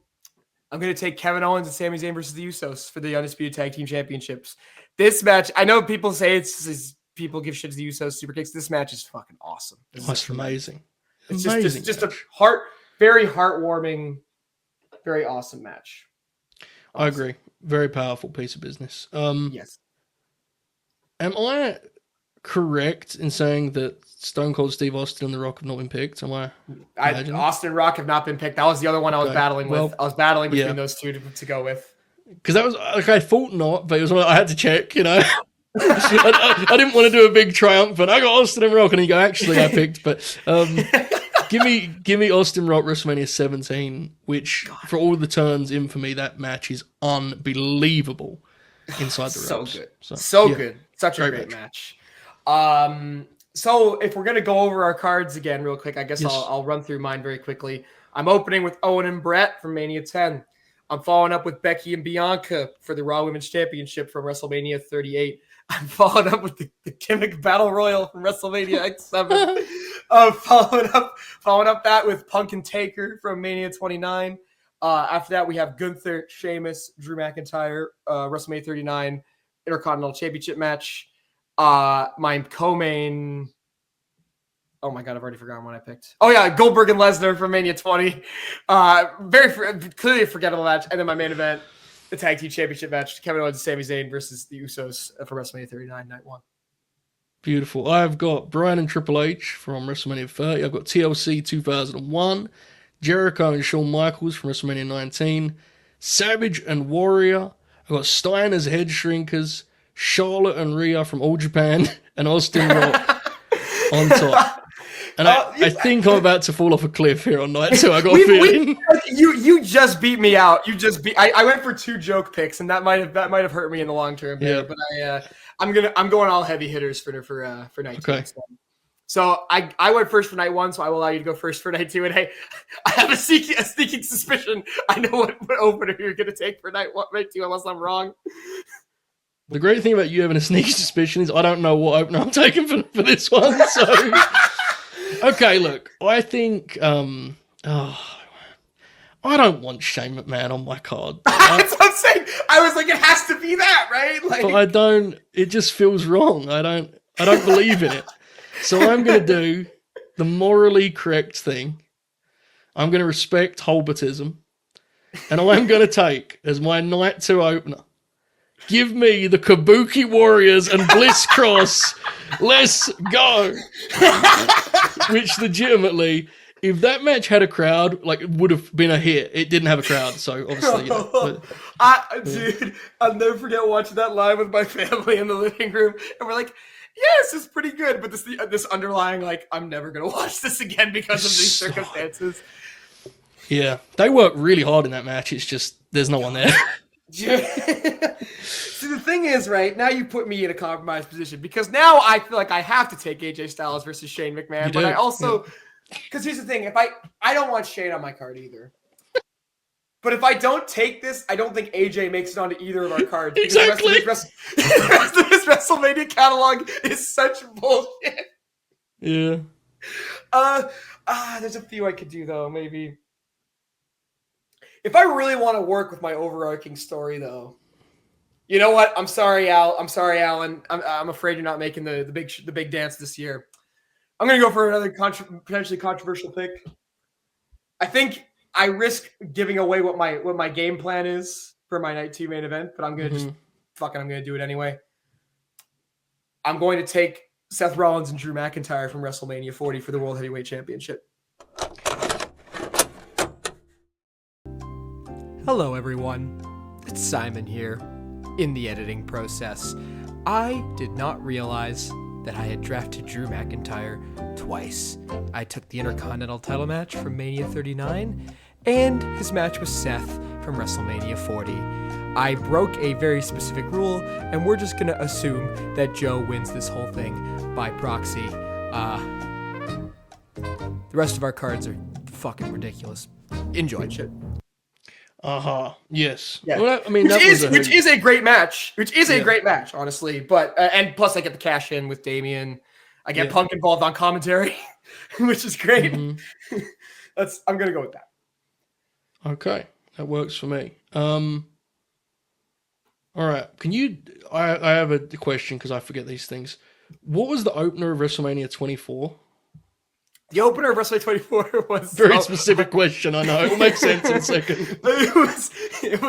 [SPEAKER 1] going to take Kevin Owens and Sami Zayn versus the Usos for the Undisputed Tag Team Championships. This match, I know people say people give shit to the Usos super kicks. This match is fucking awesome.
[SPEAKER 2] That's amazing.
[SPEAKER 1] It's just a very heartwarming, very awesome match. Awesome.
[SPEAKER 2] I agree. Very powerful piece of business.
[SPEAKER 1] Yes.
[SPEAKER 2] Am I correct in saying that Stone Cold Steve Austin and The Rock have not been picked?
[SPEAKER 1] Austin and Rock have not been picked. That was the other one I was battling with. I was battling between those two to go with.
[SPEAKER 2] Because that was like I thought not, but it was one I had to check. You know, I didn't want to do a big triumphant. I got Austin and Rock, and you go, actually, I picked. But give me Austin Rock WrestleMania 17, which for all the turns in for me, that match is unbelievable inside the ropes.
[SPEAKER 1] So good, so good, such a great match. So if we're gonna go over our cards again real quick, I guess I'll run through mine very quickly. I'm opening with Owen and Brett from Mania 10. I'm following up with Becky and Bianca for the Raw Women's Championship from WrestleMania 38. I'm following up with the Gimmick Battle Royal from WrestleMania X7. Following up that with Punk and Taker from Mania 29. After that, we have Gunther, Sheamus, Drew McIntyre, WrestleMania 39 Intercontinental Championship match. My co-main. Oh my God, I've already forgotten what I picked. Oh yeah, Goldberg and Lesnar from Mania 20. Clearly a forgettable match. And then my main event, the Tag Team Championship match, Kevin Owens and Sami Zayn versus the Usos for WrestleMania 39 Night 1.
[SPEAKER 2] Beautiful. I've got Bryan and Triple H from WrestleMania 30. I've got TLC 2001. Jericho and Shawn Michaels from WrestleMania 19. Savage and Warrior. I've got Steiner's Head Shrinkers. Charlotte and Rhea from All Japan. And Austin Rock on top. And I think I'm about to fall off a cliff here on night 2. I got a feeling.
[SPEAKER 1] You just beat me out. I went for 2 joke picks, and that might have hurt me in the long term. Yeah. But I'm going all heavy hitters for night 2.
[SPEAKER 2] Okay.
[SPEAKER 1] So I went first for night 1, so I will allow you to go first for night 2. And hey, I have a sneaking suspicion I know what opener you're going to take for night 2, unless I'm wrong.
[SPEAKER 2] The great thing about you having a sneaky suspicion is I don't know what opener I'm taking for this one. So. Okay, look, I think I don't want Shane McMahon on my card.
[SPEAKER 1] That's what I'm saying. I was like, it has to be that, right? Like,
[SPEAKER 2] but I don't. It just feels wrong. I don't believe in it. So I'm going to do the morally correct thing. I'm going to respect Hulbertism, and I'm going to take as my night 2 opener. Give me the Kabuki Warriors and Bliss Cross. Let's go. Which legitimately, if that match had a crowd, like it would have been a hit. It didn't have a crowd, so obviously.
[SPEAKER 1] Dude, I'll never forget watching that live with my family in the living room, and we're like, "Yes, it's pretty good," but this underlying like, I'm never gonna watch this again because of these circumstances.
[SPEAKER 2] Yeah, they work really hard in that match. It's just there's no one there.
[SPEAKER 1] See, the thing is, right now you put me in a compromised position because now I feel like I have to take AJ Styles versus Shane McMahon, but I also, because here's the thing: if I don't want Shane on my card either, but if I don't take this, I don't think AJ makes it onto either of our cards.
[SPEAKER 2] Exactly.
[SPEAKER 1] The rest of this WrestleMania catalog is such bullshit.
[SPEAKER 2] Yeah.
[SPEAKER 1] There's a few I could do though, maybe. If I really want to work with my overarching story, though, you know what? I'm sorry, Al. I'm sorry, Alan. I'm afraid you're not making the big dance this year. I'm gonna go for another potentially controversial pick. I think I risk giving away what my game plan is for my night 2 main event, but I'm gonna I'm gonna do it anyway. I'm going to take Seth Rollins and Drew McIntyre from WrestleMania 40 for the World Heavyweight Championship. Hello, everyone. It's Simon here. In the editing process, I did not realize that I had drafted Drew McIntyre twice. I took the Intercontinental title match from Mania 39 and his match with Seth from WrestleMania 40. I broke a very specific rule, and we're just going to assume that Joe wins this whole thing by proxy. The rest of our cards are fucking ridiculous. Enjoy.
[SPEAKER 2] Yes.
[SPEAKER 1] Yeah.
[SPEAKER 2] Well, I mean,
[SPEAKER 1] which is a great match. A great match, honestly. But and plus, I get the cash in with Damien. I get Punk involved on commentary, which is great. Mm-hmm. I'm gonna go with that.
[SPEAKER 2] Okay, that works for me. All right. Can you? I have a question because I forget these things. What was the opener of WrestleMania 24?
[SPEAKER 1] The opener of WrestleMania 24 was
[SPEAKER 2] very specific question. I know it'll make sense in a second.
[SPEAKER 1] It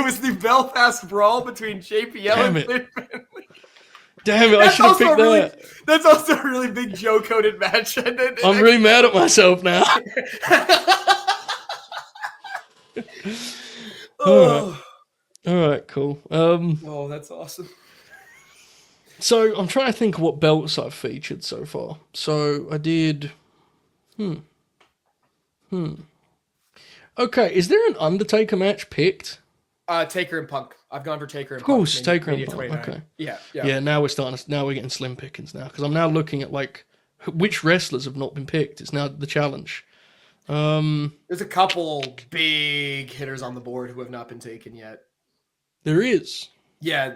[SPEAKER 1] was the Belfast brawl between JPL and Clint Finley.
[SPEAKER 2] Damn it! I should have picked that.
[SPEAKER 1] That's also a really big Joe coded match.
[SPEAKER 2] I'm really mad at myself now. All right, cool.
[SPEAKER 1] Oh, that's awesome.
[SPEAKER 2] So I'm trying to think of what belts I've featured so far. So I did. Okay, is there an Undertaker match picked?
[SPEAKER 1] Taker and Punk. I've gone for Taker and
[SPEAKER 2] Punk. Of course,
[SPEAKER 1] Punk,
[SPEAKER 2] Taker and Punk. 29. Okay.
[SPEAKER 1] Yeah.
[SPEAKER 2] Now we're getting slim pickings now because I'm now looking at like which wrestlers have not been picked. It's now the challenge.
[SPEAKER 1] There's a couple big hitters on the board who have not been taken yet.
[SPEAKER 2] There is.
[SPEAKER 1] Yeah.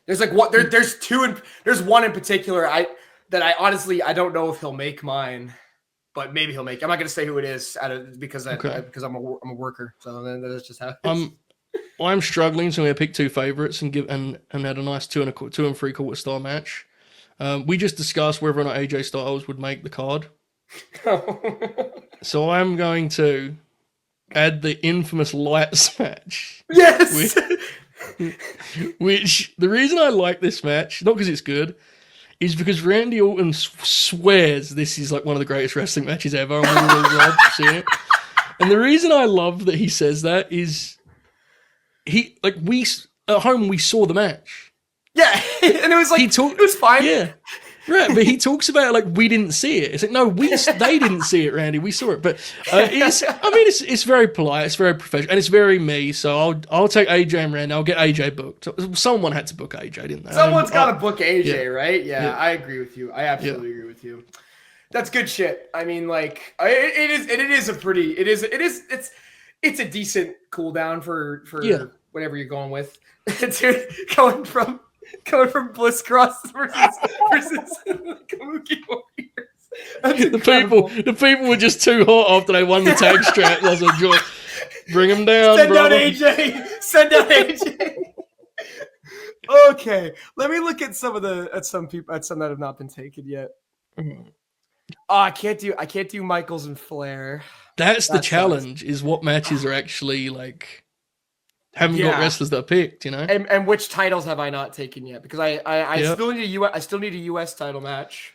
[SPEAKER 1] There's like what there's two there's one in particular I honestly don't know if he'll make mine, but maybe he'll make. I'm not gonna say who it is because I'm a worker. So then that's just how.
[SPEAKER 2] I'm struggling, so I'm gonna pick two favorites and had a nice 2 3/4 star match. We just discussed whether or not AJ Styles would make the card. So I'm going to add the infamous lights match.
[SPEAKER 1] Yes.
[SPEAKER 2] Which the reason I like this match, not because it's good, is because Randy Orton swears this is like one of the greatest wrestling matches ever. And we really love seeing it. And the reason I love that he says that is we at home we saw the match.
[SPEAKER 1] Yeah, and it was like it was fine.
[SPEAKER 2] Yeah. Right, but he talks about it like we didn't see it. It's like no, they didn't see it, Randy. We saw it, but it's very polite, it's very professional, and it's very me. So I'll take AJ and Randy. I'll get AJ booked. Someone had to book AJ, didn't they?
[SPEAKER 1] Someone's got to book AJ, right? Yeah, I agree with you. I absolutely agree with you. That's good shit. I mean, like it's a decent cooldown for whatever you're going with. Dude, going from Bliss Cross versus Kabuki Warriors.
[SPEAKER 2] The people were just too hot after they won the tag strap. That's a joy. Bring them down,
[SPEAKER 1] Send
[SPEAKER 2] brother.
[SPEAKER 1] Send out AJ. Okay, let me look at some that have not been taken yet. I can't do Michaels and Flair.
[SPEAKER 2] That's the challenge. Is what matches are actually like. Haven't got wrestlers that are picked, you know.
[SPEAKER 1] And which titles have I not taken yet? Because I still need a US title match.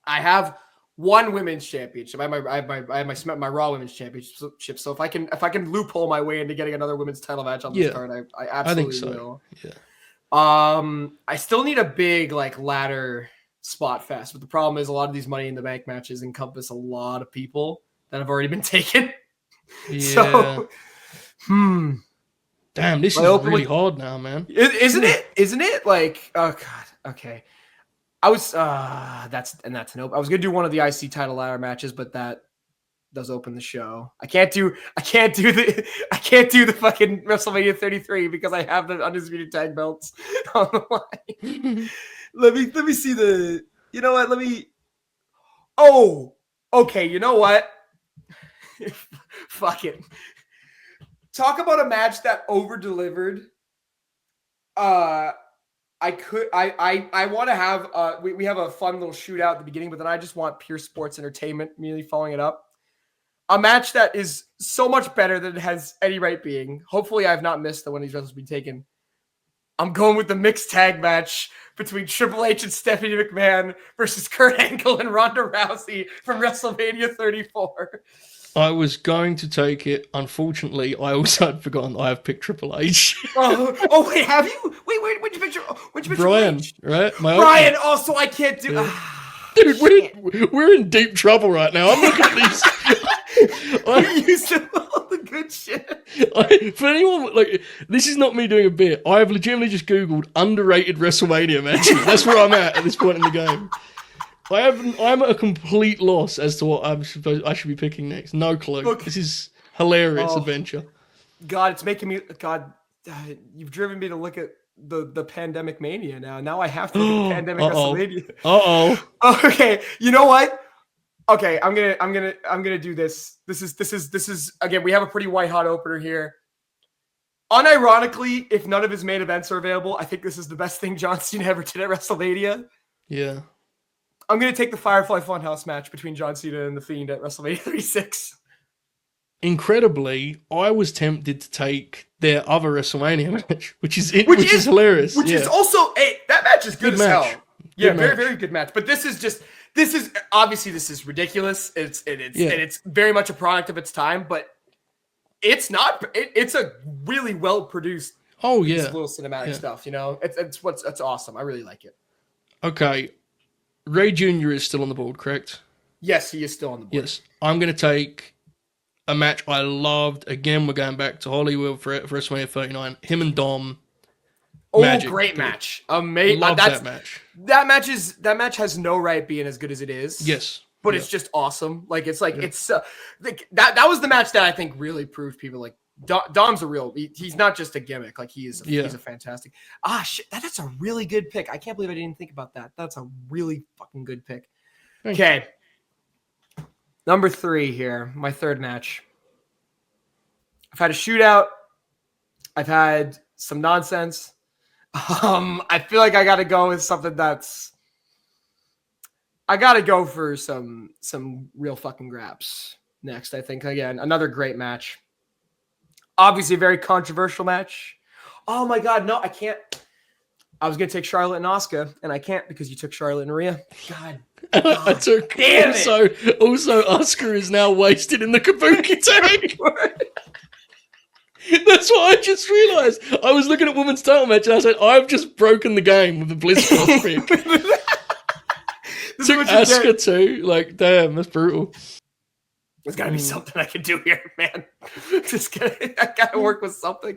[SPEAKER 1] I have one women's championship. I have my Raw women's championship. So if I can loophole my way into getting another women's title match on this card, I absolutely will.
[SPEAKER 2] Yeah.
[SPEAKER 1] I still need a big like ladder spot fest, but the problem is a lot of these Money in the Bank matches encompass a lot of people that have already been taken.
[SPEAKER 2] Yeah.
[SPEAKER 1] So,
[SPEAKER 2] Damn, this is really hard now, man.
[SPEAKER 1] Isn't it? Isn't it? Like, oh god. Okay. I was that's a nope. I was gonna do one of the IC title ladder matches, but that does open the show. I can't do the fucking WrestleMania 33 because I have the undisputed tag belts on the line. let me see the. You know what? Oh, okay. You know what? Fuck it. Talk about a match that over delivered. I want to have we have a fun little shootout at the beginning, but then I just want pure sports entertainment immediately following it up. A match that is so much better than it has any right being. Hopefully, I have not missed that one of these wrestlers be taken. I'm going with the mixed tag match between Triple H and Stephanie McMahon versus Kurt Angle and Ronda Rousey from WrestleMania 34.
[SPEAKER 2] I was going to take it. Unfortunately, I also had forgotten I have picked Triple H.
[SPEAKER 1] Oh, wait, have you? Wait, when'd you pick
[SPEAKER 2] Brian,
[SPEAKER 1] H?
[SPEAKER 2] right?
[SPEAKER 1] Brian, also, I can't do...
[SPEAKER 2] Yeah. Dude, we're in deep trouble right now. I'm looking at these.
[SPEAKER 1] You used to all the good shit.
[SPEAKER 2] For anyone, like, this is not me doing a bit. I have legitimately just Googled underrated WrestleMania matches. That's where I'm at this point in the game. I'm at a complete loss as to what I should be picking next. No clue.
[SPEAKER 1] Look,
[SPEAKER 2] this is hilarious adventure.
[SPEAKER 1] God, it's making me... God, you've driven me to look at the Pandemic Mania now. Now I have to look at Pandemic WrestleMania. Okay, you know what? Okay, I'm gonna do this. This is again, we have a pretty white hot opener here. Unironically, if none of his main events are available, I think this is the best thing John Cena ever did at WrestleMania.
[SPEAKER 2] Yeah.
[SPEAKER 1] I'm gonna take the Firefly Funhouse match between John Cena and The Fiend at WrestleMania 36.
[SPEAKER 2] Incredibly, I was tempted to take their other WrestleMania match, which is hilarious.
[SPEAKER 1] Which is also that match is good as
[SPEAKER 2] match.
[SPEAKER 1] hell. Yeah, very good match. But this is obviously ridiculous. It's very much a product of its time, but it's not. It's a really well produced.
[SPEAKER 2] Oh yeah,
[SPEAKER 1] little cinematic stuff. You know, it's awesome. I really like it.
[SPEAKER 2] Okay, Ray Jr. is still on the board, correct?
[SPEAKER 1] Yes, he is still on the board.
[SPEAKER 2] Yes, I'm going to take a match I loved. Again, we're going back to Hollywood for WrestleMania 39. Him and Dom.
[SPEAKER 1] Oh,
[SPEAKER 2] Magic,
[SPEAKER 1] great
[SPEAKER 2] dude.
[SPEAKER 1] match! Amazing.
[SPEAKER 2] Love that match.
[SPEAKER 1] That match has no right being as good as it is.
[SPEAKER 2] Yes,
[SPEAKER 1] but it's just awesome. Like it's that was the match that I think really proved people like Dom's a real. He's not just a gimmick. Like he's a fantastic. Shit, that's a really good pick. I can't believe I didn't think about that. That's a really fucking good pick. Okay, number 3 here. My third match. I've had a shootout. I've had some nonsense. I feel like I got to go with something I got to go for some real fucking graps next. I think, again, another great match. Obviously a very controversial match. Oh my God, no, I can't. I was going to take Charlotte and Asuka, and I can't because you took Charlotte and Rhea. God
[SPEAKER 2] I took
[SPEAKER 1] damn
[SPEAKER 2] it. Also Asuka is now wasted in the Kabuki tank. That's what I just realised. I was looking at women's title match and I said, I've just broken the game with the Bliss Cross pick. Took Asuka too. Like, damn, that's brutal.
[SPEAKER 1] There's got to be something I can do here, man. I gotta work with something.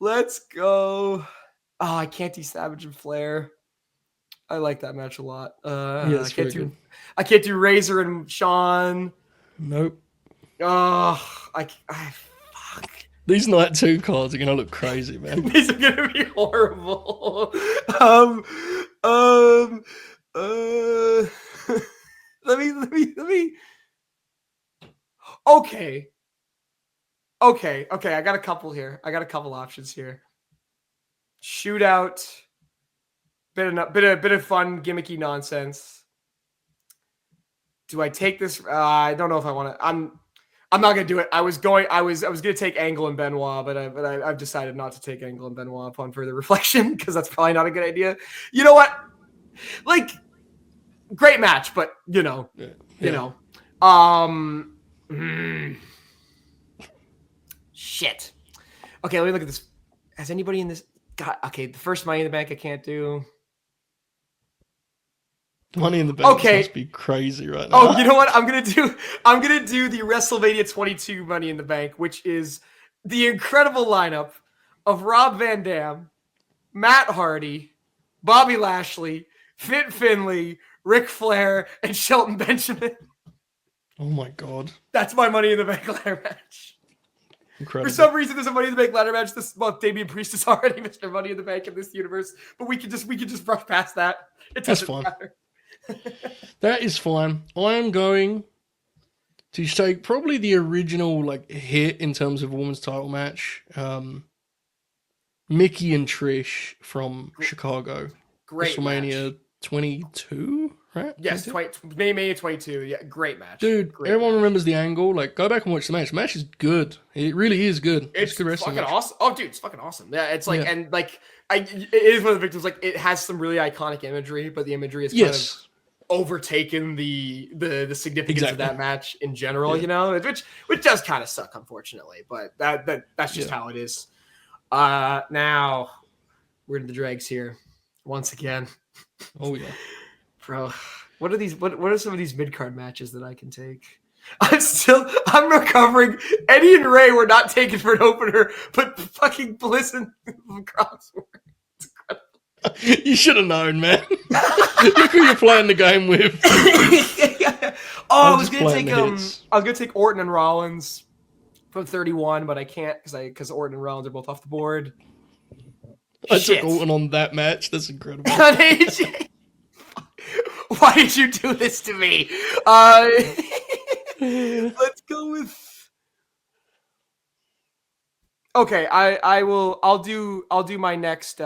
[SPEAKER 1] Let's go. Oh, I can't do Savage and Flair. I like that match a lot. I can't do Razor and Shawn.
[SPEAKER 2] Nope.
[SPEAKER 1] Oh, fuck.
[SPEAKER 2] These Night 2 cards are gonna look crazy, man.
[SPEAKER 1] These are gonna be horrible. Let me. Okay. I got a couple here. I got a couple options here. Shootout. Bit of fun, gimmicky nonsense. Do I take this? I don't know if I want to. I'm not gonna do it. I was gonna take Angle and Benoit, but I've decided not to take Angle and Benoit upon further reflection because that's probably not a good idea. You know what? Like, great match, but you know. Shit. Okay, let me look at this. Has anybody in this? God. Okay, the first Money in the Bank I can't do.
[SPEAKER 2] Money in the Bank must be crazy right now.
[SPEAKER 1] Oh, you know what? I'm gonna do the WrestleMania 22 Money in the Bank, which is the incredible lineup of Rob Van Dam, Matt Hardy, Bobby Lashley, Fit Finlay, Ric Flair, and Shelton Benjamin.
[SPEAKER 2] Oh my God.
[SPEAKER 1] That's my Money in the Bank ladder match.
[SPEAKER 2] Incredible.
[SPEAKER 1] For some reason, there's a Money in the Bank ladder match this month. Damian Priest is already Mr. Money in the Bank in this universe, but we can just brush past that.
[SPEAKER 2] That's fine. That is fine. I am going to take probably the original hit in terms of a women's title match. Mickey and Trish from Chicago.
[SPEAKER 1] Great
[SPEAKER 2] WrestleMania
[SPEAKER 1] match.
[SPEAKER 2] 22. right?
[SPEAKER 1] Yes,
[SPEAKER 2] 22?
[SPEAKER 1] May 22. Yeah, great match.
[SPEAKER 2] Dude,
[SPEAKER 1] Great
[SPEAKER 2] everyone
[SPEAKER 1] match.
[SPEAKER 2] remembers the angle. Like, go back and watch the match. The match is good. It really is good. It's a good wrestling
[SPEAKER 1] fucking
[SPEAKER 2] match.
[SPEAKER 1] awesome. Oh, dude, it's fucking awesome. Yeah, it's like,
[SPEAKER 2] Yeah.
[SPEAKER 1] and like, it is one of the victims. Like, it has some really iconic imagery, but the imagery is kind of overtaken the significance of that match in general.
[SPEAKER 2] Yeah.
[SPEAKER 1] You know, which does kind of suck, unfortunately. But that's just how it is. Now we're in the dregs here once again.
[SPEAKER 2] Oh yeah,
[SPEAKER 1] bro. What are these? What are some of these mid card matches that I can take? I'm recovering. Eddie and Ray were not taken for an opener, but fucking Bliss and Cross were.
[SPEAKER 2] You should have known, man. Look who you're playing the game with.
[SPEAKER 1] I was gonna take Orton and Rollins from 31, but I can't because Orton and Rollins are both off the board.
[SPEAKER 2] I took Orton on that match. That's incredible.
[SPEAKER 1] Why did you do this to me? Let's go with. Okay, I'll do my next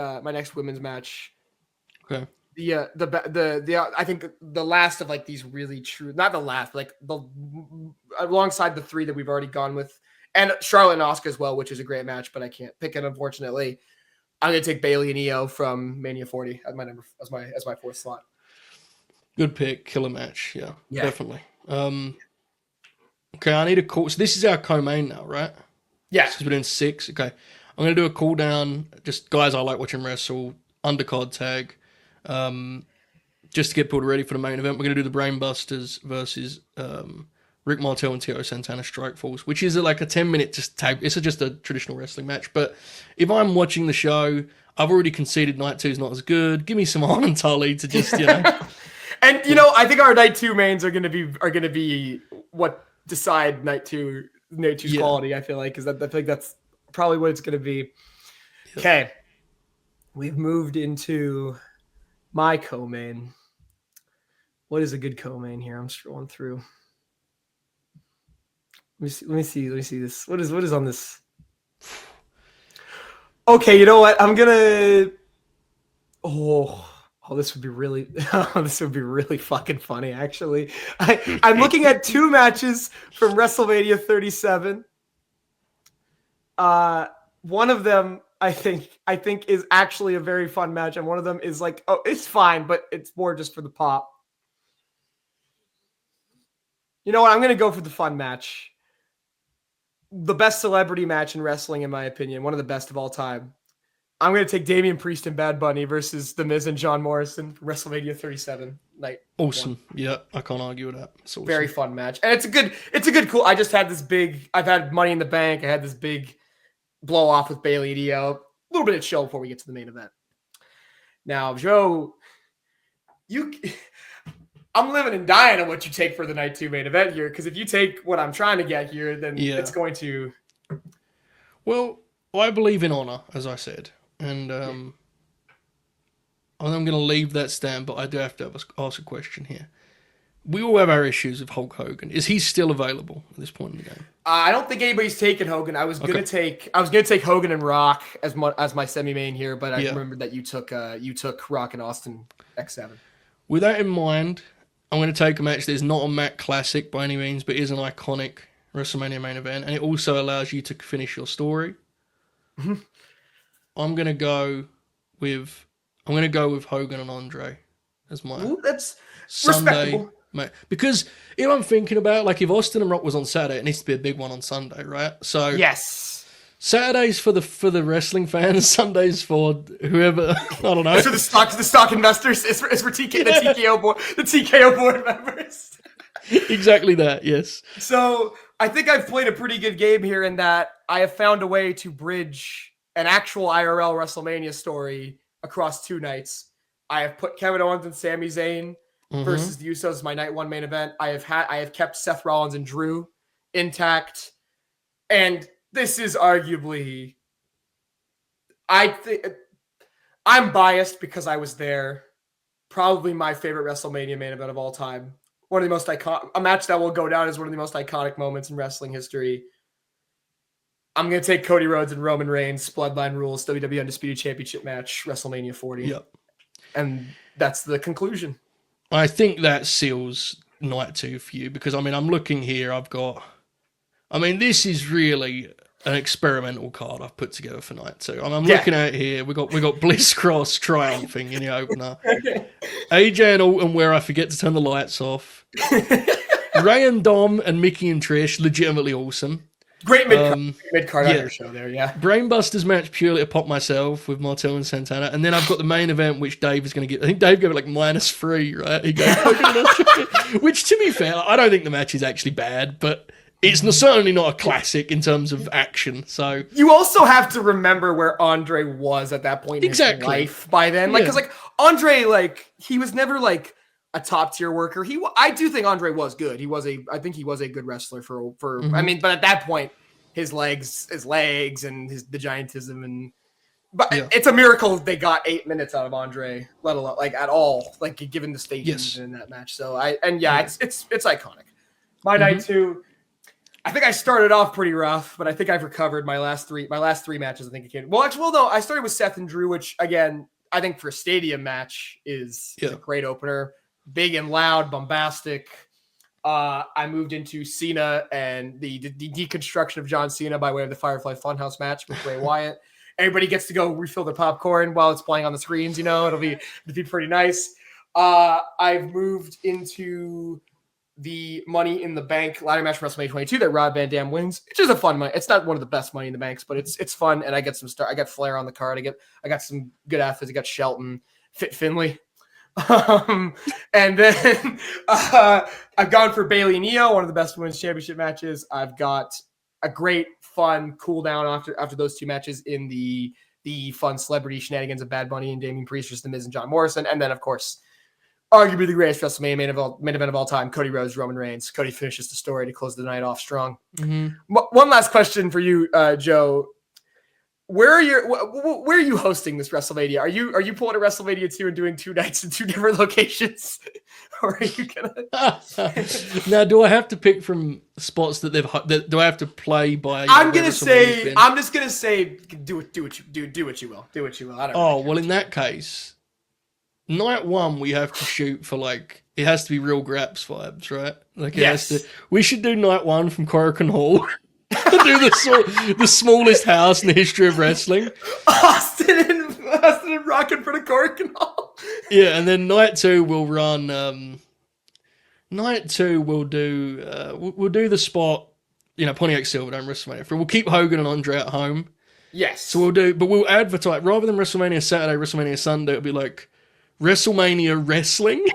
[SPEAKER 1] women's match.
[SPEAKER 2] Okay.
[SPEAKER 1] I think the last of like these really true, not the last, like the alongside the three that we've already gone with, and Charlotte and Asuka as well, which is a great match, but I can't pick it unfortunately. I'm gonna take Bayley and Io from Mania 40 as my fourth slot.
[SPEAKER 2] Good pick, killer match. Yeah. Definitely. Okay, I need a call. So this is our co-main now, right?
[SPEAKER 1] Yeah.
[SPEAKER 2] Because we're doing 6. Okay, I'm gonna do a cool down. Just guys I like watching wrestle. Undercard tag. Just to get people ready for the main event, we're gonna do the Brainbusters versus Rick Martel and Tito Santana Strike Force, which is like a 10-minute just tag. It's just a traditional wrestling match. But if I'm watching the show, I've already conceded night 2 is not as good. Give me some Arn and Tully to just
[SPEAKER 1] And I think our night 2 mains are gonna be what decide night 2's quality. I feel like because I think that's probably what it's gonna be. Okay, we've moved into my co-main. What is a good co-main here? I'm scrolling through. Let me see this. What is on this? Okay, you know what? I'm gonna. This would be really. This would be really fucking funny. Actually, I'm looking at 2 matches from WrestleMania 37. One of them I think is actually a very fun match, and one of them is like, it's fine, but it's more just for the pop. You know what? I'm gonna go for the fun match. The best celebrity match in wrestling, in my opinion, one of the best of all time. I'm going to take Damian Priest and Bad Bunny versus The Miz and John Morrison from WrestleMania 37 night.
[SPEAKER 2] Awesome.
[SPEAKER 1] 1.
[SPEAKER 2] Yeah, I can't argue with that. It's awesome.
[SPEAKER 1] Very fun match. And it's a good cool. I just had I've had Money in the Bank. I had this big blow off with Bayley and Io. A little bit of chill before we get to the main event. Now, Joe, I'm living and dying on what you take for the night 2 main event here. Because if you take what I'm trying to get here, then it's going to.
[SPEAKER 2] Well, I believe in honor, as I said. And I'm going to leave that stand, but I do have to ask a question here. We all have our issues with Hulk Hogan. Is he still available at this point in the game?
[SPEAKER 1] I don't think anybody's taken Hogan. I was gonna take Hogan and Rock as my semi main here, but I remember that you took Rock and Austin X7.
[SPEAKER 2] With that in mind, I'm going to take a match that is not a Mac classic by any means, but is an iconic WrestleMania main event, and it also allows you to finish your story.
[SPEAKER 1] Mm-hmm.
[SPEAKER 2] I'm gonna go with Hogan and Andre as my
[SPEAKER 1] that's
[SPEAKER 2] Sunday, mate. Because if I'm thinking about like if Austin and Rock was on Saturday, it needs to be a big one on Sunday, right? So
[SPEAKER 1] yes,
[SPEAKER 2] Saturdays for the wrestling fans, Sundays for whoever. I don't know.
[SPEAKER 1] It's for the stock investors. It's for the TKO board members.
[SPEAKER 2] Exactly that. Yes.
[SPEAKER 1] So I think I've played a pretty good game here in that I have found a way to bridge an actual IRL WrestleMania story across 2 nights. I have put Kevin Owens and Sami Zayn versus the Usos as my night 1 main event. I have kept Seth Rollins and Drew intact, and this is arguably, I'm biased because I was there. Probably my favorite WrestleMania main event of all time. One of the most iconic, a match that will go down as one of the most iconic moments in wrestling history. I'm going to take Cody Rhodes and Roman Reigns, Bloodline Rules, WWE Undisputed Championship match, WrestleMania 40.
[SPEAKER 2] Yep.
[SPEAKER 1] And that's the conclusion.
[SPEAKER 2] I think that seals night 2 for you because, I mean, I'm looking here. This is really an experimental card I've put together for night 2. I'm looking at it here. We got Bliss Cross triumphing in the opener. AJ and Alton where I forget to turn the lights off. Ray and Dom and Mickey and Trish, legitimately awesome.
[SPEAKER 1] Great mid-card on your show there, yeah.
[SPEAKER 2] Brainbusters match purely to pop myself with Martel and Santana. And then I've got the main event, which Dave is going to get. I think Dave gave it like -3, right? He gave which, to be fair, I don't think the match is actually bad, but it's certainly not a classic in terms of action. So
[SPEAKER 1] you also have to remember where Andre was at that point in his life by then. Like, because Andre, he was never a top tier worker. I do think Andre was good. I think he was a good wrestler for but at that point, his legs and the giantism it's a miracle they got 8 minutes out of Andre, let alone at all, given the stages in that match. So it's iconic. My night 2. I think I started off pretty rough, but I think I've recovered my last three matches. I think it came. Well, no, I started with Seth and Drew, which again, I think for a stadium match is a great opener. Big and loud, bombastic. I moved into Cena and the deconstruction of John Cena by way of the Firefly Funhouse match with Bray Wyatt. Everybody gets to go refill their popcorn while it's playing on the screens. It'll be pretty nice. I've moved into the Money in the Bank ladder match from WrestleMania 22 that Rob Van Dam wins, which is a fun money. It's not one of the best Money in the Banks, but it's fun, and I get I got Flair on the card. I got some good athletes. I got Shelton, Fit Finley. And then I've gone for Bailey and Io, one of the best women's championship matches. I've got a great fun cool down after those 2 matches in the fun celebrity shenanigans of Bad Bunny and Damian Priest versus The Miz and John Morrison, and then of course arguably the greatest WrestleMania main event of all time, Cody Rhodes, Roman Reigns. Cody finishes the story to close the night off strong. One last question for you, Joe. Where are you hosting this WrestleMania? Are you pulling a WrestleMania 2 and doing 2 nights in 2 different locations? Or are you gonna
[SPEAKER 2] Now, do I have to pick from spots that do I have to play by?
[SPEAKER 1] I'm just gonna say do what you will. Do what you will. I don't know.
[SPEAKER 2] Well, in that case, night 1 we have to shoot for it has to be real Graps vibes, right? We should do night 1 from Korakuen Hall. Do the smallest house in the history of wrestling.
[SPEAKER 1] Austin and rocking for the Korakuen Hall.
[SPEAKER 2] Yeah, and then night 2 we'll run. Night 2 we'll do we'll do the spot, Pontiac Silverdome WrestleMania. We'll keep Hogan and Andre at home.
[SPEAKER 1] Yes.
[SPEAKER 2] So we'll advertise rather than WrestleMania Saturday, WrestleMania Sunday. It'll be like WrestleMania Wrestling.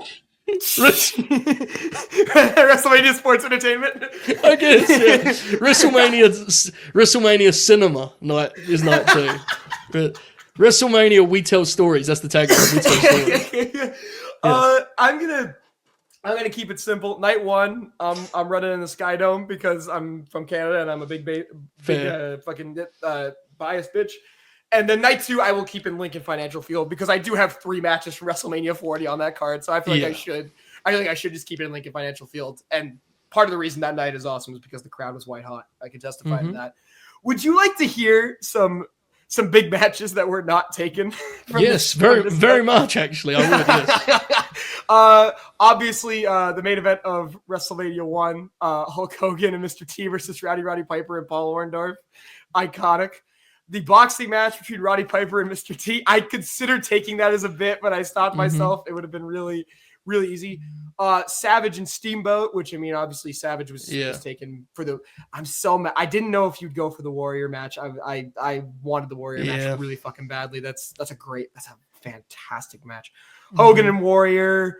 [SPEAKER 1] WrestleMania Sports Entertainment.
[SPEAKER 2] I guess, yeah. WrestleMania Cinema night is night 2. But WrestleMania We Tell Stories. That's the tagline. We Tell Stories.
[SPEAKER 1] I'm gonna keep it simple. Night 1, I'm running in the Sky Dome because I'm from Canada and I'm a big fucking biased bitch. And then night 2, I will keep in Lincoln Financial Field because I do have 3 matches from WrestleMania 40 on that card. So I feel like I should just keep it in Lincoln Financial Field. And part of the reason that night is awesome is because the crowd was white hot. I can testify to that. Would you like to hear some big matches that were not taken?
[SPEAKER 2] Yes, very much actually. I would. Yes.
[SPEAKER 1] Obviously, the main event of WrestleMania 1, Hulk Hogan and Mr. T versus Roddy Piper and Paul Orndorff, iconic. The boxing match between Roddy Piper and Mr. T, I considered taking that as a bit, but I stopped myself. It would have been really, really easy. Savage and Steamboat, which obviously Savage was taken for the. I'm so mad. I didn't know if you'd go for the Warrior match. I wanted the Warrior match really fucking badly. That's a fantastic match. Hogan and Warrior.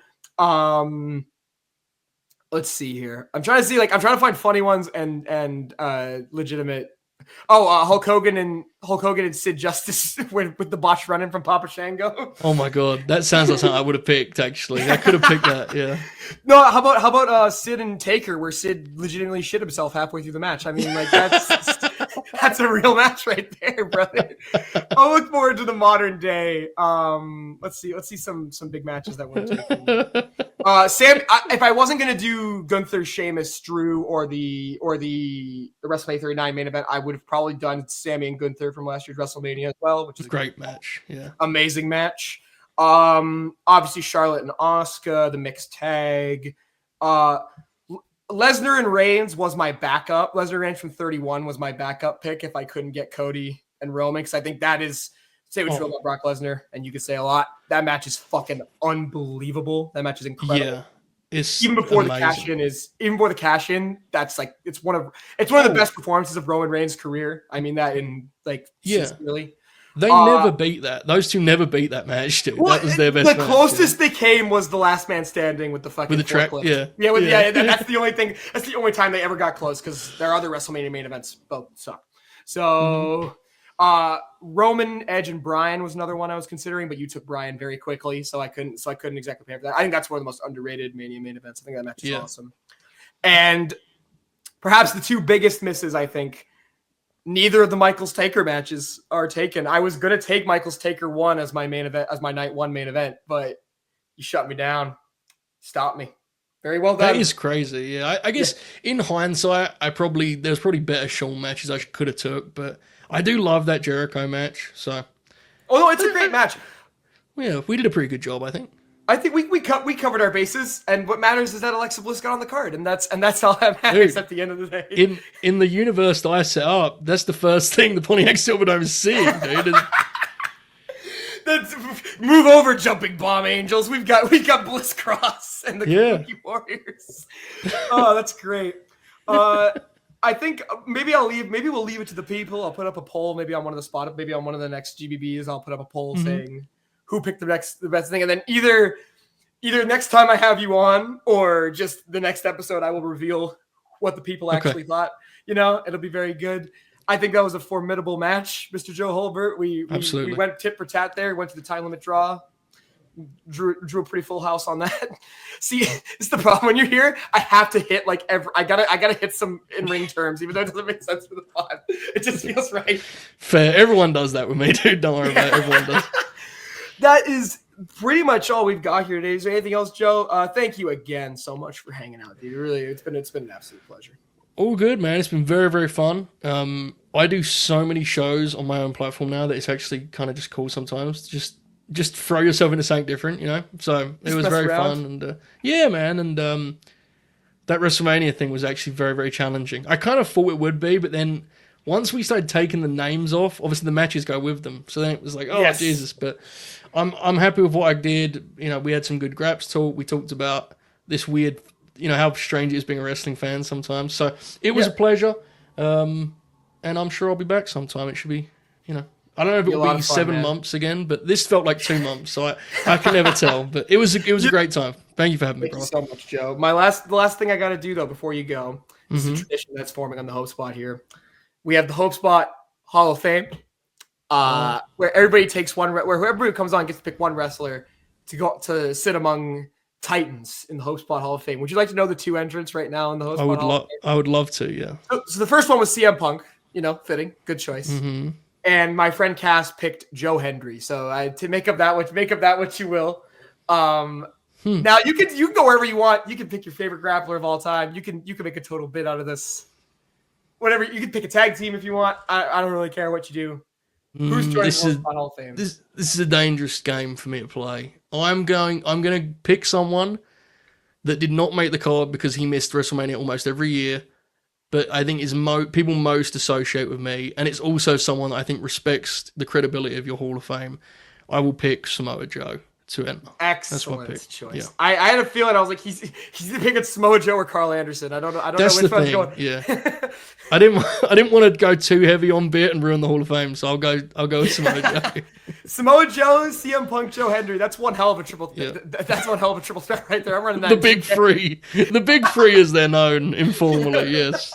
[SPEAKER 1] Let's see here. I'm trying to find funny ones and legitimate. Hulk Hogan and Sid Justice with the botch running from Papa Shango.
[SPEAKER 2] Oh my god, that sounds like something I would have picked. Actually, I could have picked that. Yeah.
[SPEAKER 1] No, how about Sid and Taker, where Sid legitimately shit himself halfway through the match? That's a real match right there, brother. I'll look forward to the modern day. Let's see some big matches that weren't taken. If I wasn't gonna do Gunther, Sheamus, Drew, or the WrestleMania 39 main event, I would have probably done Sammy and Gunther from last year's WrestleMania as well, which is
[SPEAKER 2] a great match. Yeah,
[SPEAKER 1] amazing match. Obviously Charlotte and Asuka, the mixed tag. Lesnar and Reigns was my backup. Lesnar Reigns from 31 was my backup pick if I couldn't get Cody and Roman, because I think that is, say what you will about Brock Lesnar, and you could say a lot. That match is fucking unbelievable. That match is incredible.
[SPEAKER 2] Yeah, it's
[SPEAKER 1] even before
[SPEAKER 2] amazing.
[SPEAKER 1] the cash in, that's like it's one of the best performances of Roman Reigns' career. I mean that in like sincerely.
[SPEAKER 2] They never beat that. Those two never beat that match, dude. That was their best match.
[SPEAKER 1] The closest they came was the last man standing with the fucking
[SPEAKER 2] with the track.
[SPEAKER 1] That's the only thing. That's the only time they ever got close, because their other WrestleMania main events both suck. So, Roman, Edge, and Bryan was another one I was considering, but you took Bryan very quickly, so I couldn't exactly pay for that. I think that's one of the most underrated Mania main events. I think that match is awesome. And perhaps the two biggest misses, I think. Neither of the Michaels Taker matches are taken. I was going to take Michaels Taker 1 as my main event, as my night 1 main event, but you shut me down. Stop me. Very well done.
[SPEAKER 2] That is crazy. Yeah, I guess in hindsight, there's probably better Shawn matches I could have took, but I do love that Jericho match. So,
[SPEAKER 1] no, it's a great match.
[SPEAKER 2] Yeah, we did a pretty good job, I think.
[SPEAKER 1] I think we covered our bases, and what matters is that Alexa Bliss got on the card, and that's all that matters at the end of the day.
[SPEAKER 2] In the universe that I set up, that's the first thing the Pontiac Silverdome is seeing, dude.
[SPEAKER 1] That's, move over, jumping bomb angels. We've got Bliss Cross and the Kabuki Warriors. Oh, that's great. I think maybe we'll leave it to the people. I'll put up a poll. Maybe on one of the next GBBs, I'll put up a poll saying who picked the best thing, and then either next time I have you on or just the next episode, I will reveal what the people actually thought. It'll be very good. I think that was a formidable match, Mr. Joe Hulbert. We went tit for tat there. Went to the time limit draw. Drew a pretty full house on that. See, it's the problem when you're here. I have to hit I gotta hit some in ring terms, even though it doesn't make sense for the pod. It just feels right.
[SPEAKER 2] Fair. Everyone does that with me, dude. Don't worry about it. Everyone does.
[SPEAKER 1] That is pretty much all we've got here today. Is there anything else, Joe? Thank you again so much for hanging out, dude. Really, it's been an absolute pleasure.
[SPEAKER 2] All good, man. It's been very, very fun. I do so many shows on my own platform now that it's actually kind of just cool sometimes. Just throw yourself into something different, So it was very fun, and man. And that WrestleMania thing was actually very, very challenging. I kind of thought it would be, but then once we started taking the names off, obviously the matches go with them. So then it was like, Jesus. But I'm happy with what I did. We had some good graps talk. We talked about this weird, how strange it is being a wrestling fan sometimes. So it was a pleasure. And I'm sure I'll be back sometime. It should be, I don't know if it will be 7 months again, but this felt like 2 months. So I can never tell. But it was a great time. Thank you for having me, bro.
[SPEAKER 1] Thank you so much, Joe. The last thing I got to do though before you go, this is a tradition that's forming on the Hope Spot here. We have the Hope Spot Hall of Fame, where everybody takes where whoever comes on gets to pick one wrestler to go to sit among Titans in the Hope Spot Hall of Fame. Would you like to know the two entrants right now in the Hope Spot Hall of Fame?
[SPEAKER 2] I would love to, yeah.
[SPEAKER 1] So the first one was CM Punk, fitting, good choice.
[SPEAKER 2] Mm-hmm.
[SPEAKER 1] And my friend Cass picked Joe Hendry. So to make of that what you will. Now you can go wherever you want. You can pick your favorite grappler of all time. You can make a total bit out of this. Whatever, you can pick a tag team if you want. I don't really care what you do. Who's joining the Hall of Fame?
[SPEAKER 2] This is a dangerous game for me to play. I'm going to pick someone that did not make the card because he missed WrestleMania almost every year, but I think is people most associate with me, and it's also someone that I think respects the credibility of your Hall of Fame. I will pick Samoa Joe to enter.
[SPEAKER 1] Excellent choice. Yeah. I had a feeling. I was like, he's picking Samoa Joe or Carl Anderson. I don't know which one's going.
[SPEAKER 2] Yeah. I didn't want to go too heavy on Bit and ruin the Hall of Fame, so I'll go with Samoa Joe.
[SPEAKER 1] Samoa Joe, CM Punk, Joe Hendry. That's one hell of a triple. Yeah. That's one hell of a triple threat right there. I'm running that.
[SPEAKER 2] The big three. The big three, as they're known informally. Yes.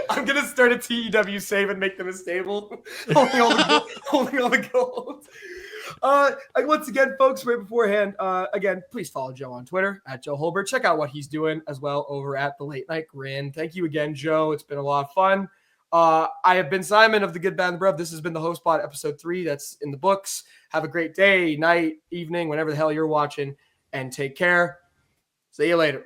[SPEAKER 1] I'm gonna start a TEW save and make them a stable, holding all the gold. Once again, folks, right beforehand, again, please follow Joe on Twitter at Joe Hulbert. Check out what he's doing as well over at the Late Night Grin. Thank you again, Joe. It's been a lot of fun. I have been Simon of the Good, Bad, and Bruv. This has been the Host Spot episode 3. That's in the books. Have a great day, night, evening, whenever the hell you're watching, and take care. See you later.